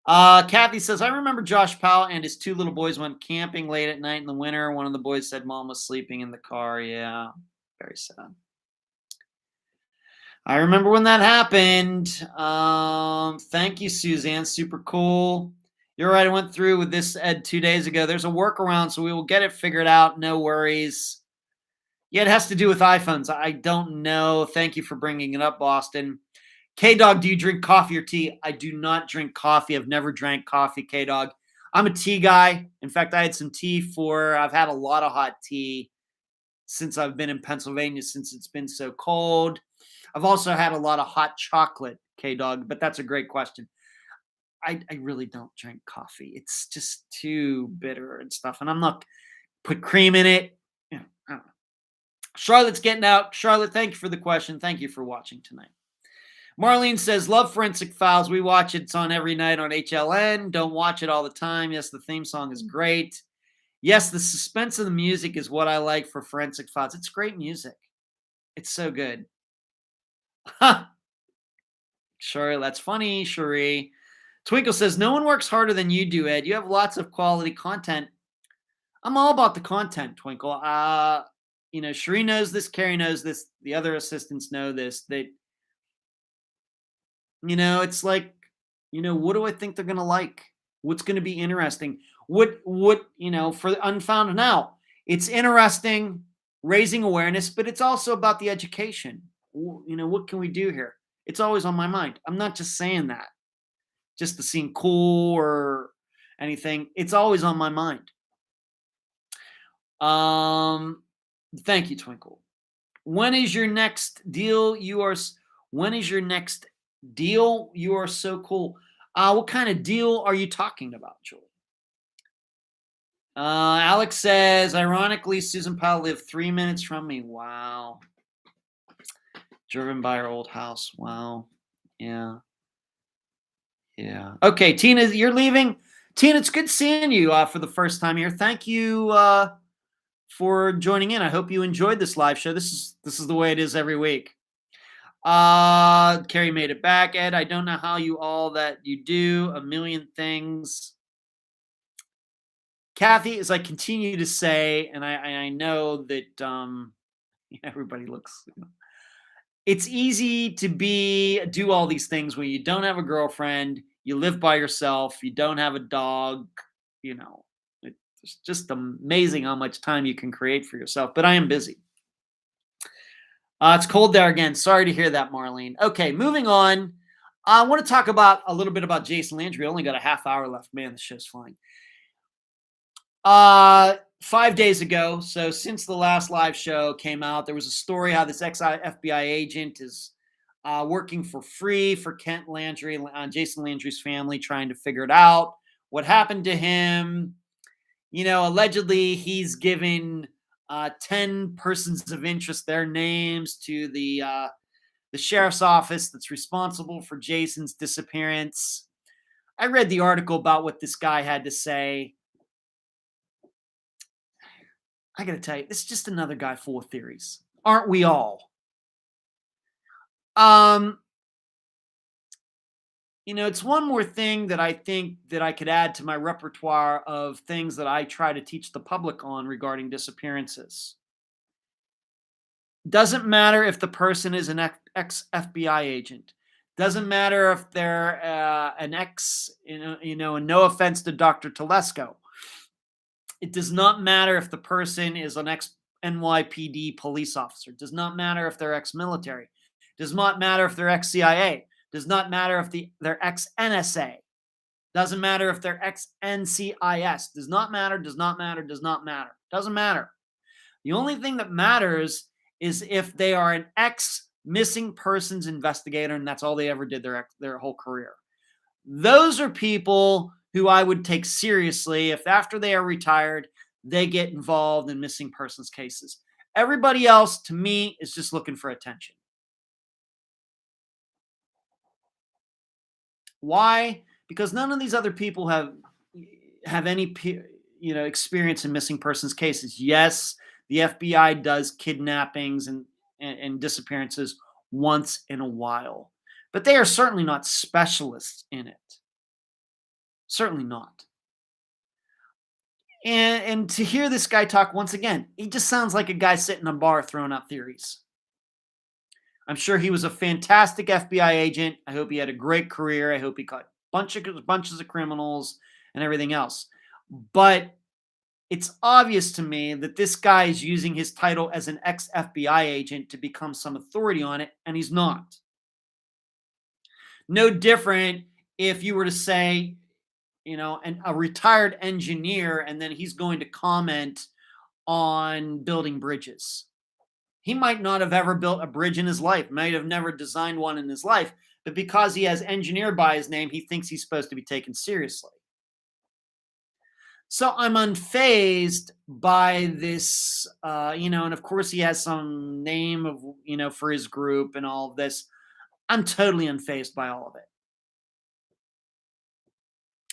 Kathy says, I remember Josh Powell and his two little boys went camping late at night in the winter. One of the boys said mom was sleeping in the car. Yeah, very sad. I remember when that happened. Thank you, Suzanne. Super cool. You're right. I went through with this, Ed, 2 days ago. There's a workaround, so we will get it figured out. No worries. Yeah, it has to do with iPhones. I don't know. Thank you for bringing it up, Boston. K-Dog, do you drink coffee or tea? I do not drink coffee. I've never drank coffee, K-Dog. I'm a tea guy. In fact, I had some tea I've had a lot of hot tea since I've been in Pennsylvania, since it's been so cold. I've also had a lot of hot chocolate, K-Dog, but that's a great question. I really don't drink coffee. It's just too bitter and stuff, and I'm not put cream in it. I don't know. Charlotte's getting out. Charlotte, thank you for the question. Thank you for watching tonight. Marlene says, love Forensic Files. We watch it. It's on every night on HLN. Don't watch it all the time. Yes, the theme song is great. Yes, the suspense of the music is what I like for Forensic Files. It's great music. It's so good. Sure, that's funny, Cherie. Twinkle says, no one works harder than you do, Ed. You have lots of quality content. I'm all about the content, Twinkle. Cherie knows this. Carrie knows this. The other assistants know this. That, it's like, what do I think they're going to like? What's going to be interesting? What, for Unfound now, it's interesting, raising awareness, but it's also about the education. What can we do here? It's always on my mind. I'm not just saying that just to seem cool or anything. It's always on my mind. Thank you, Twinkle. When is your next deal? When is your next deal? You are so cool. What kind of deal are you talking about, Julie? Alex says, ironically, Susan Powell lived 3 minutes from me. Wow. Driven by our old house. Wow. Yeah. Yeah. Okay, Tina, you're leaving. Tina, it's good seeing you for the first time here. Thank you for joining in. I hope you enjoyed this live show. This is the way it is every week. Carrie made it back. Ed, I don't know how you all that you do a million things. Kathy, as I continue to say, and I know that everybody looks. It's easy to do all these things when you don't have a girlfriend, you live by yourself, you don't have a dog. You know, it's just amazing how much time you can create for yourself. But I am busy. It's cold there again. Sorry to hear that, Marlene. Okay, moving on. I want to talk about a little bit about Jason Landry. Only got a half hour left. Man, the show's flying. 5 days ago, so since the last live show came out, there was a story how this ex-FBI agent is working for free for Kent Landry, Jason Landry's family, trying to figure it out. What happened to him? Allegedly he's given 10 persons of interest their names to the sheriff's office that's responsible for Jason's disappearance. I read the article about what this guy had to say. I got to tell you, this is just another guy full of theories. Aren't we all? It's one more thing that I think that I could add to my repertoire of things that I try to teach the public on regarding disappearances. Doesn't matter if the person is an ex-FBI agent. Doesn't matter if they're an ex, and no offense to Dr. Telesco. It does not matter if the person is an ex-NYPD police officer. It does not matter if they're ex-military. It does not matter if they're ex-CIA. It does not matter if they're ex-NSA. Doesn't matter if they're ex-NCIS. Does not matter, does not matter, does not matter. Doesn't matter. The only thing that matters is if they are an ex-missing persons investigator, and that's all they ever did their whole career. Those are people who I would take seriously if after they are retired, they get involved in missing persons cases. Everybody else, to me, is just looking for attention. Why? Because none of these other people have any experience in missing persons cases. Yes, the FBI does kidnappings and disappearances once in a while, but they are certainly not specialists in it. Certainly not. And to hear this guy talk once again, he just sounds like a guy sitting in a bar throwing out theories. I'm sure he was a fantastic FBI agent. I hope he had a great career. I hope he caught bunches of criminals and everything else. But it's obvious to me that this guy is using his title as an ex-FBI agent to become some authority on it, and he's not. No different if you were to say, a retired engineer, and then he's going to comment on building bridges. He might not have ever built a bridge in his life, might have never designed one in his life, but because he has engineer by his name, he thinks he's supposed to be taken seriously. So I'm unfazed by this, and of course he has some name of, for his group and all of this. I'm totally unfazed by all of it.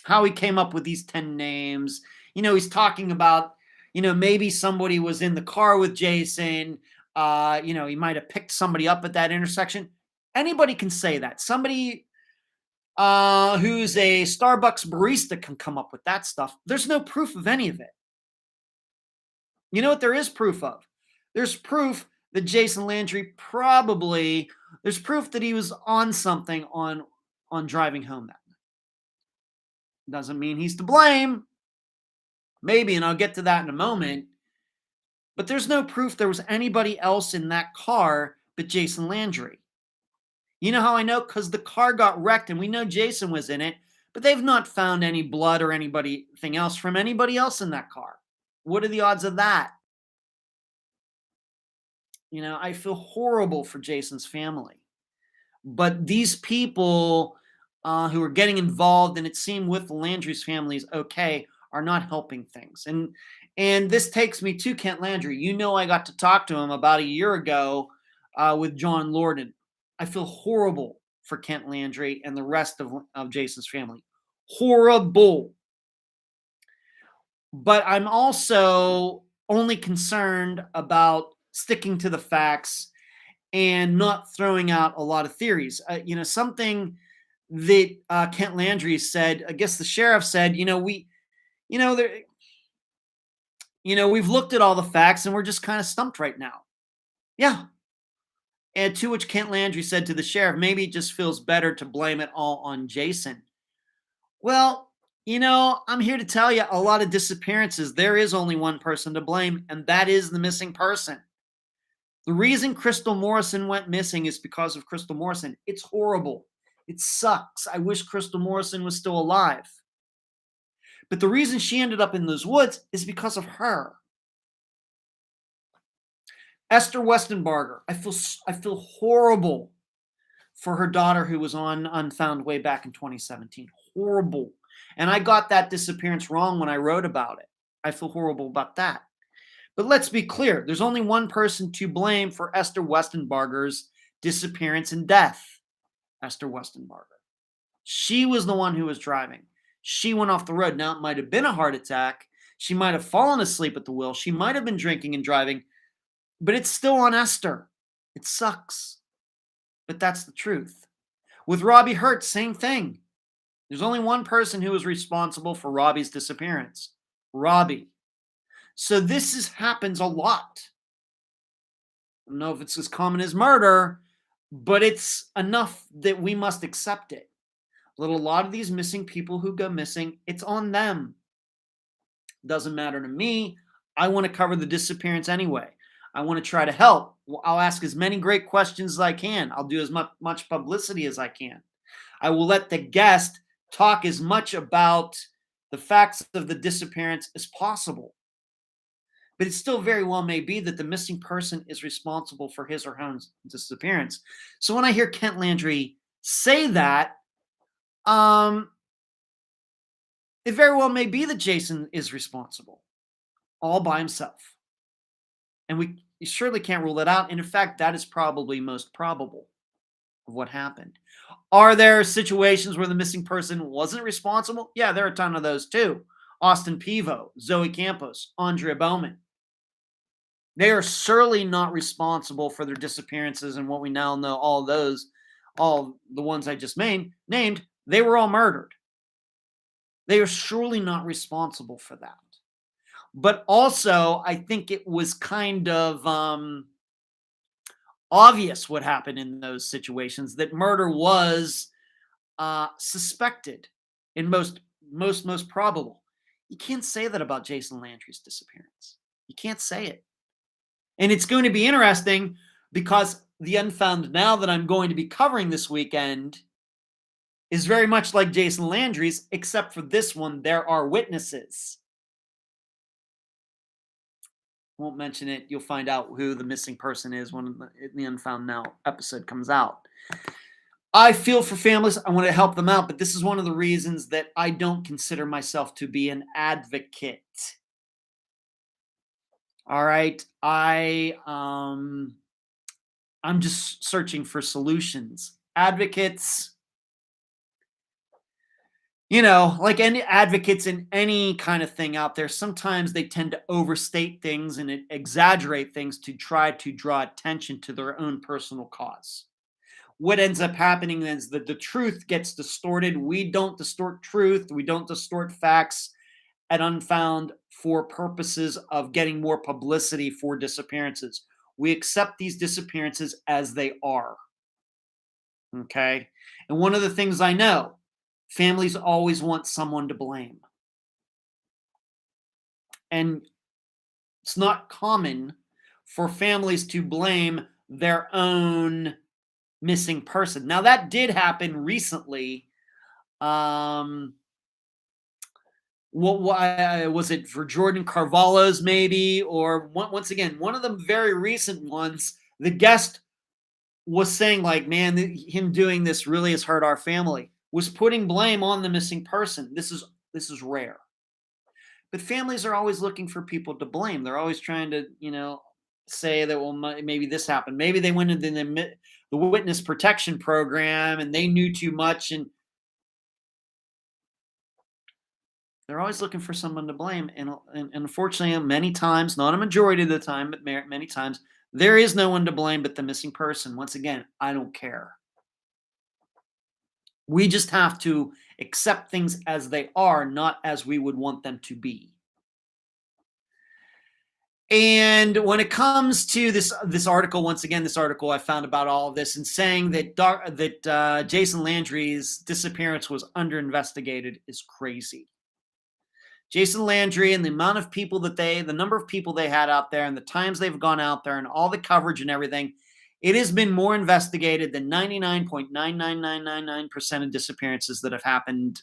How he came up with these 10 names. He's talking about, maybe somebody was in the car with Jason. He might have picked somebody up at that intersection. Anybody can say that. Somebody who's a Starbucks barista can come up with that stuff. There's no proof of any of it. You know what there is proof of? There's proof that Jason Landry there's proof that he was on something on driving home that night. Doesn't mean he's to blame. Maybe, and I'll get to that in a moment. But there's no proof there was anybody else in that car but Jason Landry. You know how I know? Because the car got wrecked and we know Jason was in it, but they've not found any blood or anything else from anybody else in that car. What are the odds of that? I feel horrible for Jason's family. But these people who are getting involved, and it seemed with Landry's family is okay, are not helping things. And this takes me to Kent Landry. I got to talk to him about a year ago with John Lorden. I feel horrible for Kent Landry and the rest of Jason's family. Horrible. But I'm also only concerned about sticking to the facts and not throwing out a lot of theories. Something that Kent Landry said, I guess the sheriff said, we've looked at all the facts and we're just kind of stumped right now. Yeah. And to which Kent Landry said to the sheriff, maybe it just feels better to blame it all on Jason. Well, I'm here to tell you a lot of disappearances, there is only one person to blame, and that is the missing person. The reason Crystal Morrison went missing is because of Crystal Morrison. It's horrible. It sucks. I wish Crystal Morrison was still alive. But the reason she ended up in those woods is because of her. Esther Westenbarger, I feel horrible for her daughter who was on Unfound way back in 2017. Horrible. And I got that disappearance wrong when I wrote about it. I feel horrible about that. But let's be clear. There's only one person to blame for Esther Westenbarger's disappearance and death. Esther Westenbarger. She was the one who was driving. She went off the road. Now, it might have been a heart attack. She might have fallen asleep at the wheel. She might have been drinking and driving. But it's still on Esther. It sucks. But that's the truth. With Robbie Hurt, same thing. There's only one person who is responsible for Robbie's disappearance. Robbie. So this happens a lot. I don't know if it's as common as murder, but it's enough that we must accept it. A lot of these missing people who go missing, it's on them. Doesn't matter to me. I want to cover the disappearance anyway. I want to try to help. I'll ask as many great questions as I can. I'll do as much publicity as I can. I will let the guest talk as much about the facts of the disappearance as possible. But it still very well may be that the missing person is responsible for his or her disappearance. So when I hear Kent Landry say that, it very well may be that Jason is responsible all by himself. And we surely can't rule that out. And in fact, that is probably most probable of what happened. Are there situations where the missing person wasn't responsible? Yeah, there are a ton of those too. Austin Pivo, Zoe Campos, Andrea Bowman. They are surely not responsible for their disappearances and what we now know, all the ones I just named, they were all murdered. They are surely not responsible for that. But also, I think it was kind of obvious what happened in those situations, that murder was suspected and most probable. You can't say that about Jason Landry's disappearance. You can't say it. And it's going to be interesting because the Unfound Now that I'm going to be covering this weekend is very much like Jason Landry's, except for this one, there are witnesses. Won't mention it. You'll find out who the missing person is when the Unfound Now episode comes out. I feel for families. I want to help them out, but this is one of the reasons that I don't consider myself to be an advocate. All right. I'm just searching for solutions. Advocates, like any advocates in any kind of thing out there, sometimes they tend to overstate things and exaggerate things to try to draw attention to their own personal cause. What ends up happening is that the truth gets distorted. We don't distort truth. We don't distort facts at Unfound for purposes of getting more publicity for disappearances. We accept these disappearances as they are. Okay? And one of the things I know, families always want someone to blame. And it's not common for families to blame their own missing person. Now, that did happen recently. What was it for Jordan Carvalho's maybe? Or once again, one of the very recent ones, the guest was saying like, man, him doing this really has hurt our family, was putting blame on the missing person. This is rare. But families are always looking for people to blame. They're always trying to, say that, well, maybe this happened. Maybe they went into the witness protection program and they knew too much. And they're always looking for someone to blame. And unfortunately, many times, not a majority of the time, but many times, there is no one to blame but the missing person. Once again, I don't care. We just have to accept things as they are, not as we would want them to be. And when it comes to this article, once again, this article I found about all of this and saying that Jason Landry's disappearance was under investigated is crazy. Jason Landry and the amount of people the number of people they had out there and the times they've gone out there and all the coverage and everything, it has been more investigated than 99.99999% of disappearances that have happened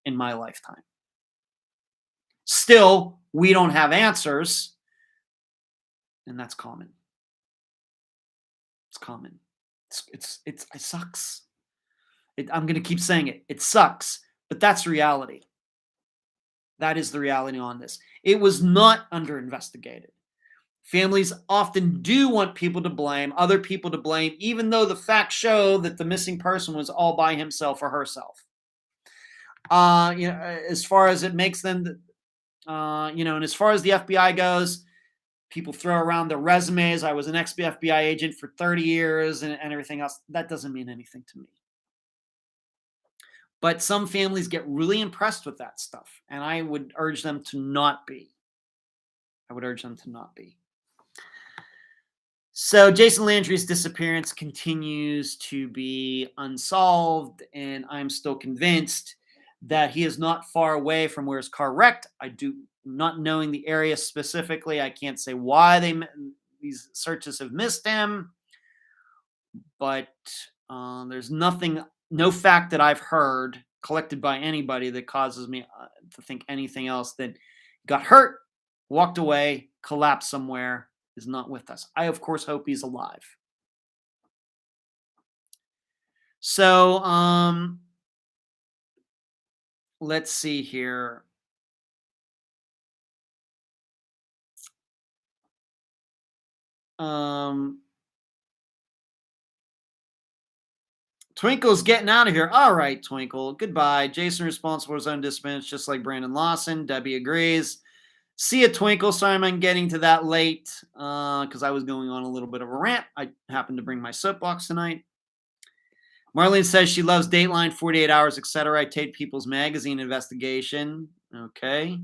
in my lifetime. Still, we don't have answers, and that's common. It's common. It sucks. I'm going to keep saying it. It sucks, but that's reality. That is the reality on this. It was not under investigated. Families often do want people to blame, other people to blame, even though the facts show that the missing person was all by himself or herself. As far as it makes them, and as far as the FBI goes, people throw around their resumes. I was an ex-FBI agent for 30 years and everything else. That doesn't mean anything to me. But some families get really impressed with that stuff, and I would urge them to not be. So Jason Landry's disappearance continues to be unsolved, and I'm still convinced that he is not far away from where his car wrecked. I do not knowing the area specifically. I can't say why these searches have missed him, but there's no fact that I've heard collected by anybody that causes me to think anything else that got hurt, walked away, collapsed somewhere, is not with us. I, of course, hope he's alive. So, let's see here. Twinkle's getting out of here. All right, Twinkle. Goodbye. Jason responsible for his own disappearance, just like Brandon Lawson. Debbie agrees. See ya, Twinkle. Sorry I'm getting to that late because I was going on a little bit of a rant. I happened to bring my soapbox tonight. Marlene says she loves Dateline, 48 Hours, etc. I taped People's Magazine investigation. Okay.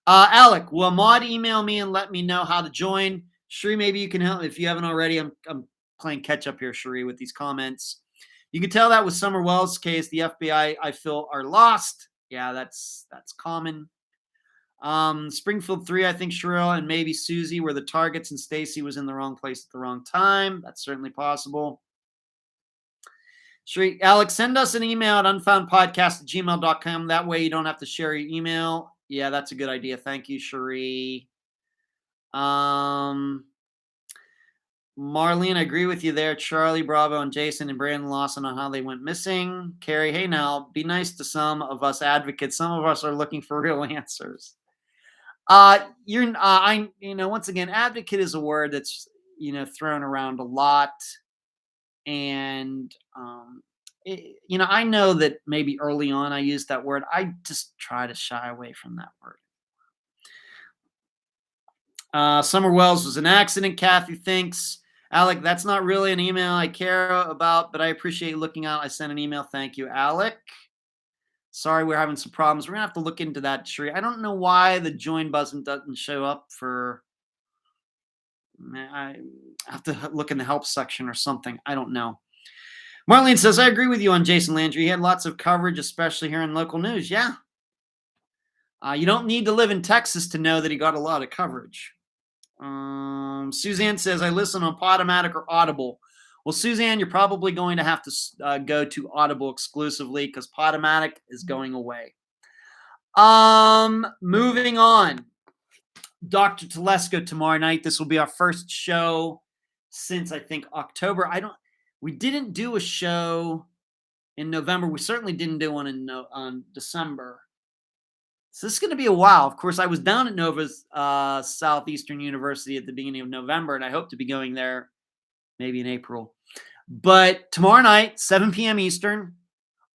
Alec, will Ahmad email me and let me know how to join? Sheree, maybe you can help if you haven't already. I'm playing catch up here, Sheree, with these comments. You can tell that with Summer Wells' case, the FBI, I feel, are lost. Yeah, that's common. Springfield 3, I think Sherelle and maybe Susie were the targets and Stacy was in the wrong place at the wrong time. That's certainly possible. Sheree, Alex, send us an email at unfoundpodcast@gmail.com. That way you don't have to share your email. Yeah, that's a good idea. Thank you, Sheree. Marlene, I agree with you there. Charlie, Bravo, and Jason and Brandon Lawson on how they went missing. Carrie, hey now, be nice to some of us advocates. Some of us are looking for real answers. Once again, advocate is a word that's, thrown around a lot. And, I know that maybe early on I used that word. I just try to shy away from that word. Summer Wells was an accident, Kathy thinks. Alec, that's not really an email I care about, but I appreciate you looking out. I sent an email. Thank you, Alec. Sorry, we're having some problems. We're going to have to look into that, Sheree. I don't know why the join button doesn't show up for... I have to look in the help section or something. I don't know. Marlene says, I agree with you on Jason Landry. He had lots of coverage, especially here in local news. Yeah. You don't need to live in Texas to know that he got a lot of coverage. Suzanne says, I listen on Podomatic or Audible. Well, Suzanne, you're probably going to have to go to Audible exclusively because Podomatic is going away. Moving on. Dr. Telesco tomorrow night. This will be our first show since, I think, October. We didn't do a show in November. We certainly didn't do one on December. So this is going to be a while. Of course, I was down at Nova's Southeastern University at the beginning of November, and I hope to be going there maybe in April. But tomorrow night, 7 p.m. Eastern,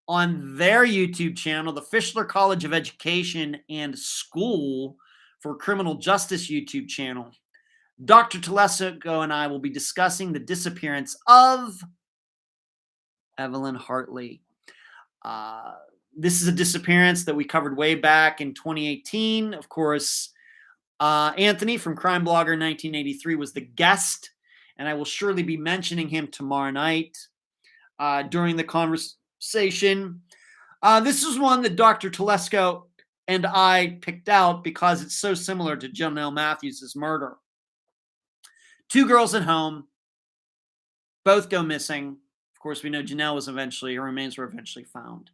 on their YouTube channel, the Fischler College of Education and School for Criminal Justice YouTube channel, Dr. Telesco and I will be discussing the disappearance of Evelyn Hartley. This is a disappearance that we covered way back in 2018. Of course, Anthony from Crime Blogger 1983 was the guest, and I will surely be mentioning him tomorrow night during the conversation. This is one that Dr. Telesco and I picked out because it's so similar to Janelle Matthews' murder. Two girls at home, both go missing. Of course, we know her remains were eventually found.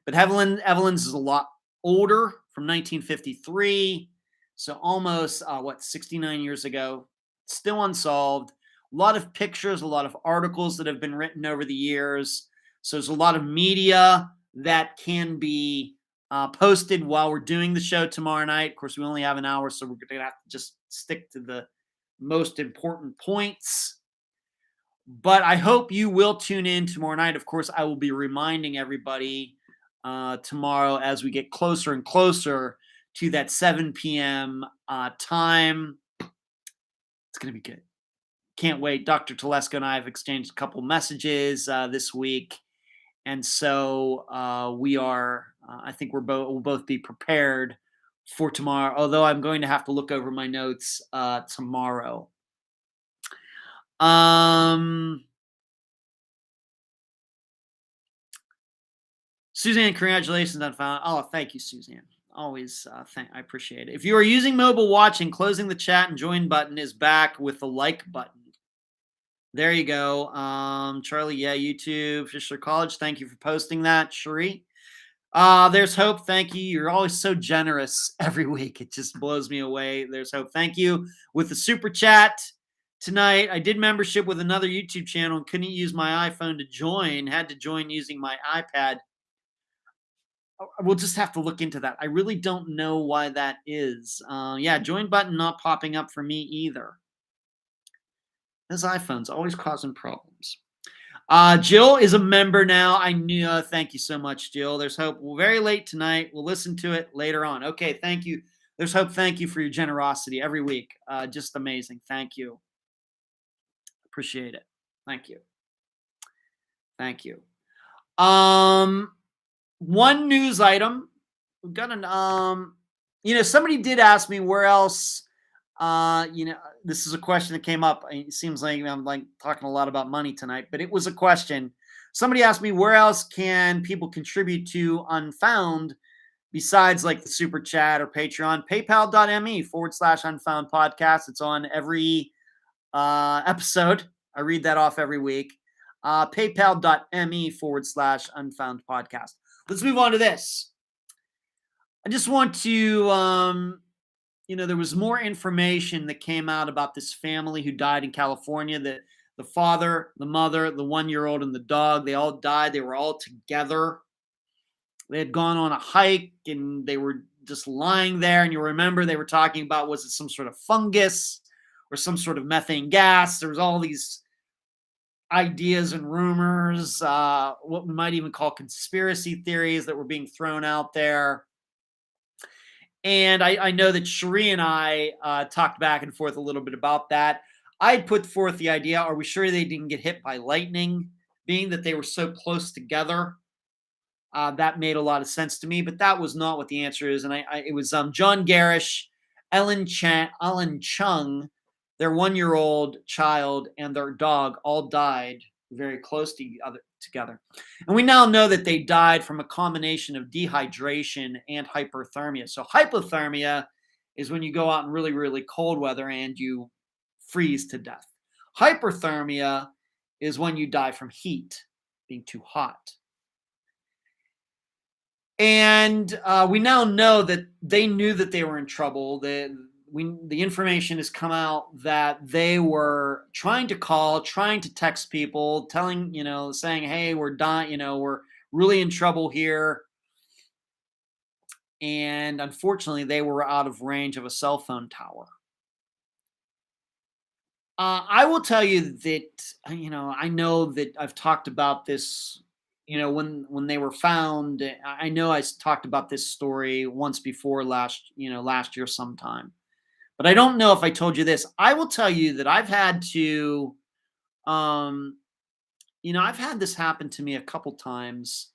But Evelyn's is a lot older, from 1953. So almost, 69 years ago. Still unsolved. A lot of pictures, a lot of articles that have been written over the years. So there's a lot of media that can be posted while we're doing the show tomorrow night. Of course, we only have an hour, so we're going to have to just stick to the most important points. But I hope you will tune in tomorrow night. Of course, I will be reminding everybody tomorrow as we get closer and closer to that 7 p.m. Time. It's going to be good. Can't wait. Dr. Telesco and I have exchanged a couple messages this week. And so we are, I think we'll both be prepared for tomorrow, although I'm going to have to look over my notes tomorrow. Suzanne, congratulations on Unfound. Oh, thank you, Suzanne. Always, I appreciate it. If you are using mobile watching, closing the chat and join button is back with the like button. There you go. Charlie, yeah, YouTube, Fisher College. Thank you for posting that, Cherie. There's Hope. Thank you. You're always so generous every week. It just blows me away. There's Hope. Thank you. With the super chat tonight, I did membership with another YouTube channel and couldn't use my iPhone to join. Had to join using my iPad. We'll just have to look into that. I really don't know why that is. Yeah, join button not popping up for me either. Those iPhones always causing problems. Jill is a member now. I knew. Thank you so much, Jill. There's Hope. Well, very late tonight. We'll listen to it later on. Okay, thank you. There's Hope. Thank you for your generosity every week. Just amazing. Thank you. Appreciate it. Thank you. Thank you. One news item. We've got an somebody did ask me where else. This is a question that came up. It seems like I'm talking a lot about money tonight, but it was a question. Somebody asked me where else can people contribute to Unfound besides like the super chat or Patreon. PayPal.me/Unfound Podcast. It's on every episode. I read that off every week. PayPal.me/Unfound Podcast. Let's move on to this. I just want to, there was more information that came out about this family who died in California. The father, the mother, the 1-year-old, and the dog, they all died. They were all together. They had gone on a hike, and they were just lying there. And you remember they were talking about, was it some sort of fungus or some sort of methane gas? There was all these ideas and rumors, what we might even call conspiracy theories that were being thrown out there. And I know that Cherie and I talked back and forth a little bit about that. I had put forth the idea, are we sure they didn't get hit by lightning, being that they were so close together? That made a lot of sense to me, but that was not what the answer is. And it was John Garish, Ellen Chung, their 1-year-old child, and their dog all died very close to together. And we now know that they died from a combination of dehydration and hyperthermia. So hypothermia is when you go out in really, really cold weather and you freeze to death. Hyperthermia is when you die from heat, being too hot. And we now know that they knew that they were in trouble. The information has come out that they were trying to call, trying to text people, saying, hey, we're dying, we're really in trouble here. And unfortunately, they were out of range of a cell phone tower. I will tell you that, I know that I've talked about this, when they were found. I know I talked about this story once before last year sometime. But I don't know if I told you this. I will tell you that I've had to, I've had this happen to me a couple times.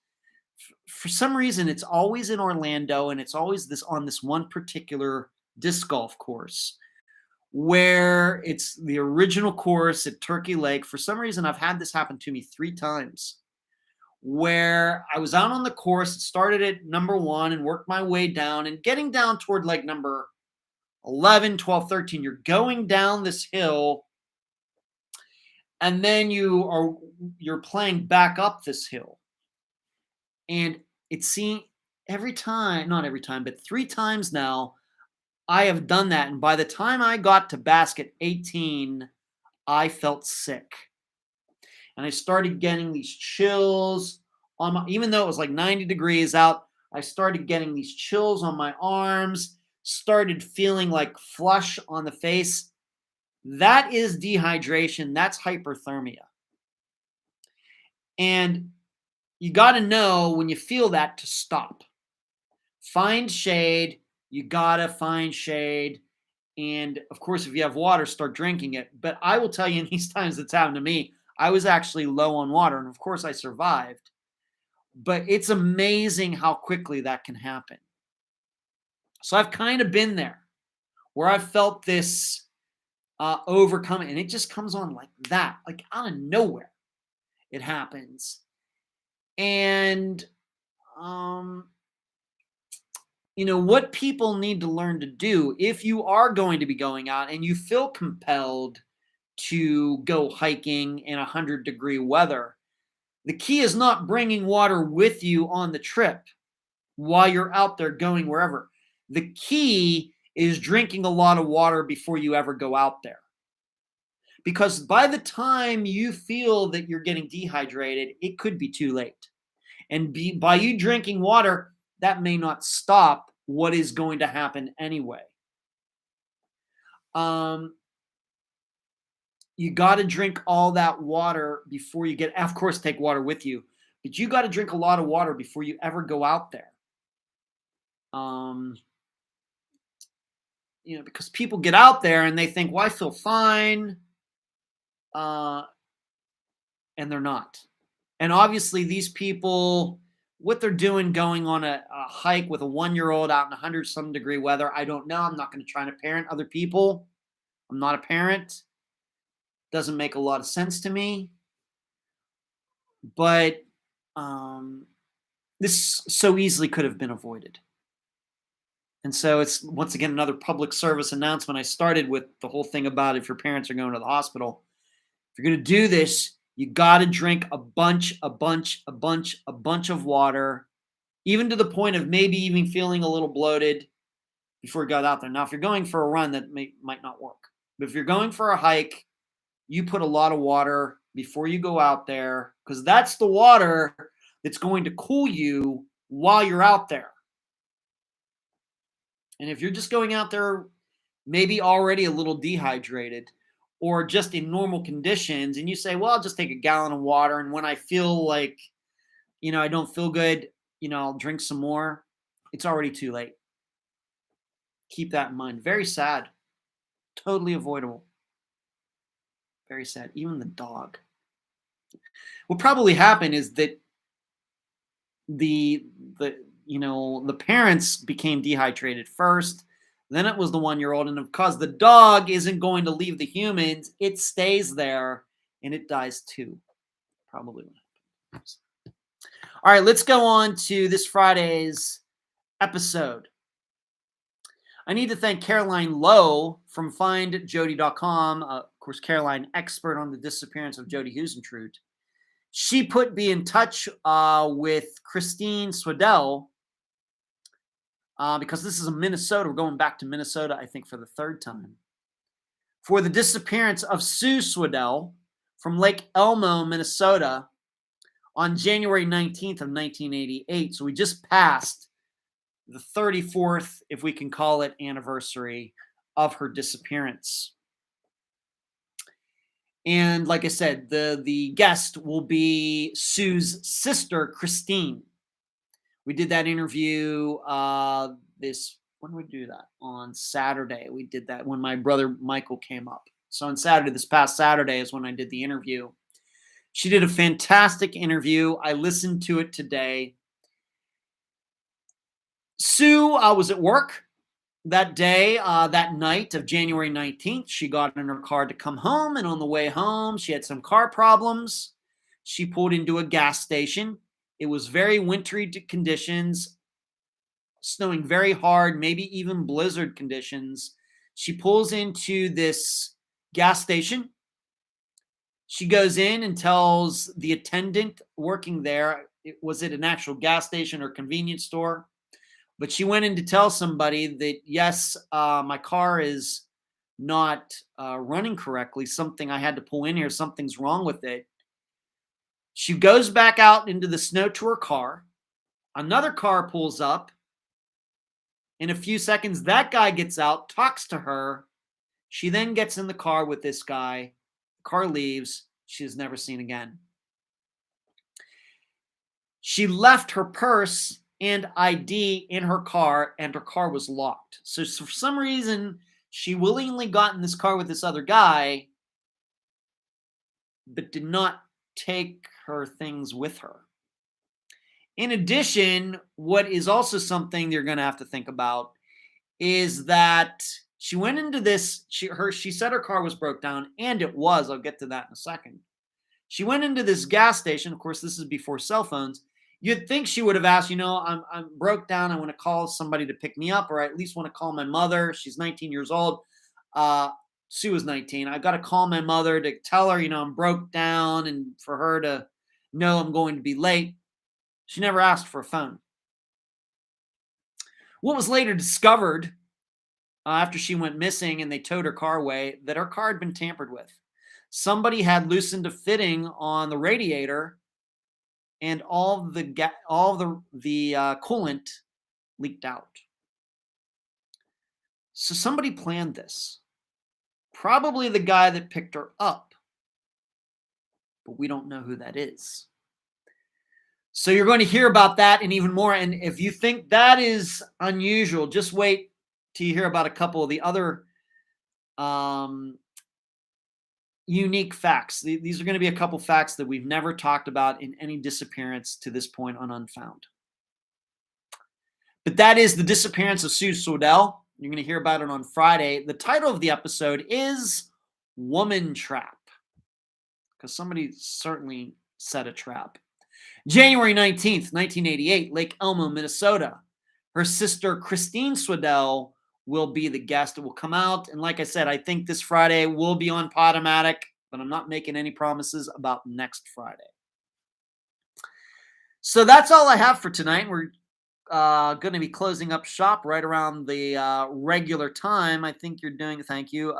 For some reason, it's always in Orlando, and it's always on this one particular disc golf course, where it's the original course at Turkey Lake. For some reason, I've had this happen to me 3 times, where I was out on the course. It started at number 1 and worked my way down, and getting down toward like number 11, 12, 13. You're going down this hill, and then you're playing back up this hill. And it seemed every time, not every time, but 3 times now, I have done that. And by the time I got to basket 18, I felt sick. And I started getting these chills on my, even though it was like 90 degrees out, I started getting these chills on my arms, started feeling like flush on the face. That is dehydration. That's hyperthermia. And you got to know when you feel that to stop. Find shade. You got to find shade. And of course, if you have water, start drinking it. But I will tell you, in these times that's happened to me, I was actually low on water. And of course, I survived. But it's amazing how quickly that can happen. So I've kind of been there where I've felt this overcoming. And it just comes on like that, like out of nowhere. It happens. And, what people need to learn to do if you are going to be going out and you feel compelled to go hiking in 100-degree weather, the key is not bringing water with you on the trip while you're out there going wherever. The key is drinking a lot of water before you ever go out there. Because by the time you feel that you're getting dehydrated, it could be too late. And by you drinking water, that may not stop what is going to happen anyway. You got to drink all that water before you get, of course, take water with you, but you got to drink a lot of water before you ever go out there. Because people get out there and they think, well, I feel fine. And they're not. And obviously these people, what they're doing going on a hike with a 1-year-old out in 100-some degree weather, I don't know. I'm not going to try to parent other people. I'm not a parent. Doesn't make a lot of sense to me. But this so easily could have been avoided. And so it's, once again, another public service announcement. I started with the whole thing about if your parents are going to the hospital. If you're going to do this, you got to drink a bunch of water, even to the point of maybe even feeling a little bloated before you got out there. Now, if you're going for a run, that might not work. But if you're going for a hike, you put a lot of water before you go out there, because that's the water that's going to cool you while you're out there. And if you're just going out there maybe already a little dehydrated or just in normal conditions, and you say, well, I'll just take a gallon of water, and when I feel like, I don't feel good, I'll drink some more, it's already too late. Keep that in mind. Very sad. Totally avoidable. Very sad. Even the dog. What probably happened is that the parents became dehydrated first. Then it was the 1-year-old. And because the dog isn't going to leave the humans, it stays there and it dies too. Probably what happens. All right, let's go on to this Friday's episode. I need to thank Caroline Lowe from FindJody.com. Of course, Caroline, expert on the disappearance of Jody Husentrud. She put me in touch with Christine Swedell, because this is in Minnesota. We're going back to Minnesota, I think, for the 3rd time, for the disappearance of Sue Swedell from Lake Elmo, Minnesota, on January 19th of 1988. So we just passed the 34th, if we can call it, anniversary of her disappearance. And like I said, the guest will be Sue's sister, Christine. We did that interview when did we do that? On Saturday. We did that when my brother Michael came up. So on Saturday, this past Saturday, is when I did the interview. She did a fantastic interview. I listened to it today. Sue was at work That day, that night of January 19th, she got in her car to come home. And on the way home, she had some car problems. She pulled into a gas station. It was very wintry conditions, snowing very hard, maybe even blizzard conditions. She pulls into this gas station. She goes in and tells the attendant working there, was it an actual gas station or convenience store? But she went in to tell somebody that, yes, my car is not running correctly. Something I had to pull in here. Something's wrong with it. She goes back out into the snow to her car. Another car pulls up. In a few seconds, that guy gets out, talks to her. She then gets in the car with this guy. The car leaves. She is never seen again. She left her purse and ID in her car, and her car was locked. So for some reason, she willingly got in this car with this other guy, but did not take her things with her. In addition, what is also something you're going to have to think about is that she went into this, she said her car was broke down, and it was. I'll get to that in a second. She went into this gas station. Of course, this is before cell phones. You'd think she would have asked, I'm broke down. I want to call somebody to pick me up, or I at least want to call my mother. She's 19 years old. Sue was 19. I got to call my mother to tell her, I'm broke down, and for her to know I'm going to be late. She never asked for a phone. What was later discovered after she went missing and they towed her car away, that her car had been tampered with. Somebody had loosened a fitting on the radiator, and all the coolant leaked out. So somebody planned this. Probably the guy that picked her up, but we don't know who that is. So you're going to hear about that and even more. And if you think that is unusual, just wait till you hear about a couple of the other unique facts. These are going to be a couple facts that we've never talked about in any disappearance to this point on Unfound. But that is the disappearance of Sue Swedell. You're going to hear about it on Friday. The title of the episode is Woman Trap, because somebody certainly set a trap. January 19th, 1988, Lake Elmo, Minnesota. Her sister, Christine Swedell, will be the guest. It will come out. And like I said, I think this Friday will be on Podomatic, but I'm not making any promises about next Friday. So that's all I have for tonight. We're going to be closing up shop right around the regular time. I think you're doing, thank you.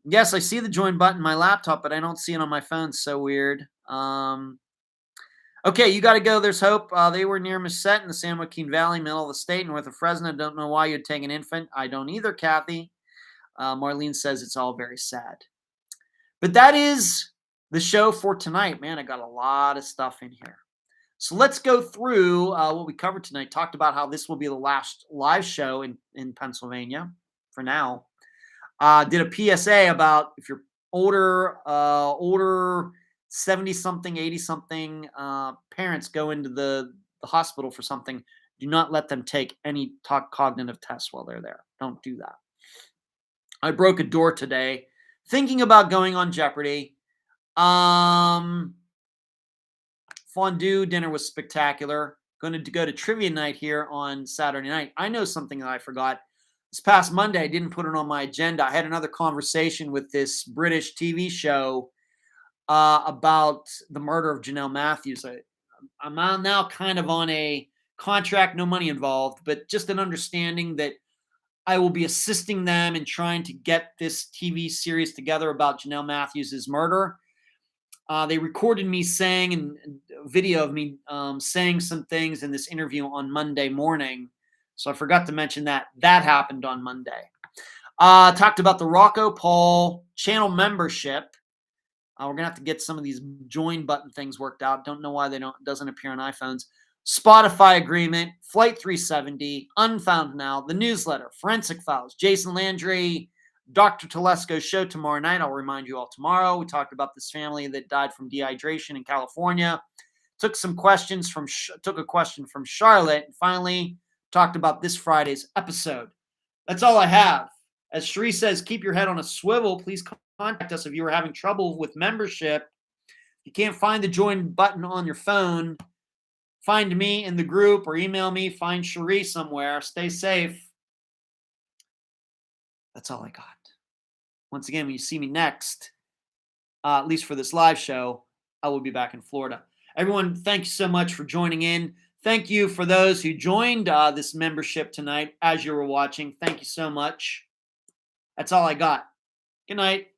Yes, I see the join button on my laptop, but I don't see it on my phone. So weird. Okay, you got to go. There's hope. They were near Mesette in the San Joaquin Valley, middle of the state, north of Fresno. Don't know why you'd take an infant. I don't either, Kathy. Marlene says it's all very sad. But that is the show for tonight. Man, I got a lot of stuff in here. So let's go through what we covered tonight. Talked about how this will be the last live show in Pennsylvania for now. Did a PSA about if you're older 70-something, 80-something parents go into the hospital for something, do not let them take any cognitive tests while they're there. Don't do that. I broke a door today thinking about going on Jeopardy. Fondue dinner was spectacular. Going to go to trivia night here on Saturday night. I know something that I forgot. This past Monday, I didn't put it on my agenda. I had another conversation with this British TV show about the murder of Janelle Matthews. I'm now kind of on a contract, no money involved, but just an understanding that I will be assisting them in trying to get this TV series together about Janelle Matthews' murder. They recorded me saying, and video of me saying some things in this interview on Monday morning. So I forgot to mention that. That happened on Monday. Talked about the Rocco Paul channel membership. We're going to have to get some of these join button things worked out. Don't know why doesn't appear on iPhones. Spotify agreement, Flight 370, Unfound Now, the newsletter, Forensic Files, Jason Landry, Dr. Telesco's show tomorrow night. I'll remind you all tomorrow. We talked about this family that died from dehydration in California. Took a question from Charlotte, and finally talked about this Friday's episode. That's all I have. As Cherie says, keep your head on a swivel. Please contact us if you are having trouble with membership. If you can't find the join button on your phone, find me in the group or email me. Find Cherie somewhere. Stay safe. That's all I got. Once again, when you see me next, at least for this live show, I will be back in Florida. Everyone, thank you so much for joining in. Thank you for those who joined this membership tonight as you were watching. Thank you so much. That's all I got. Good night.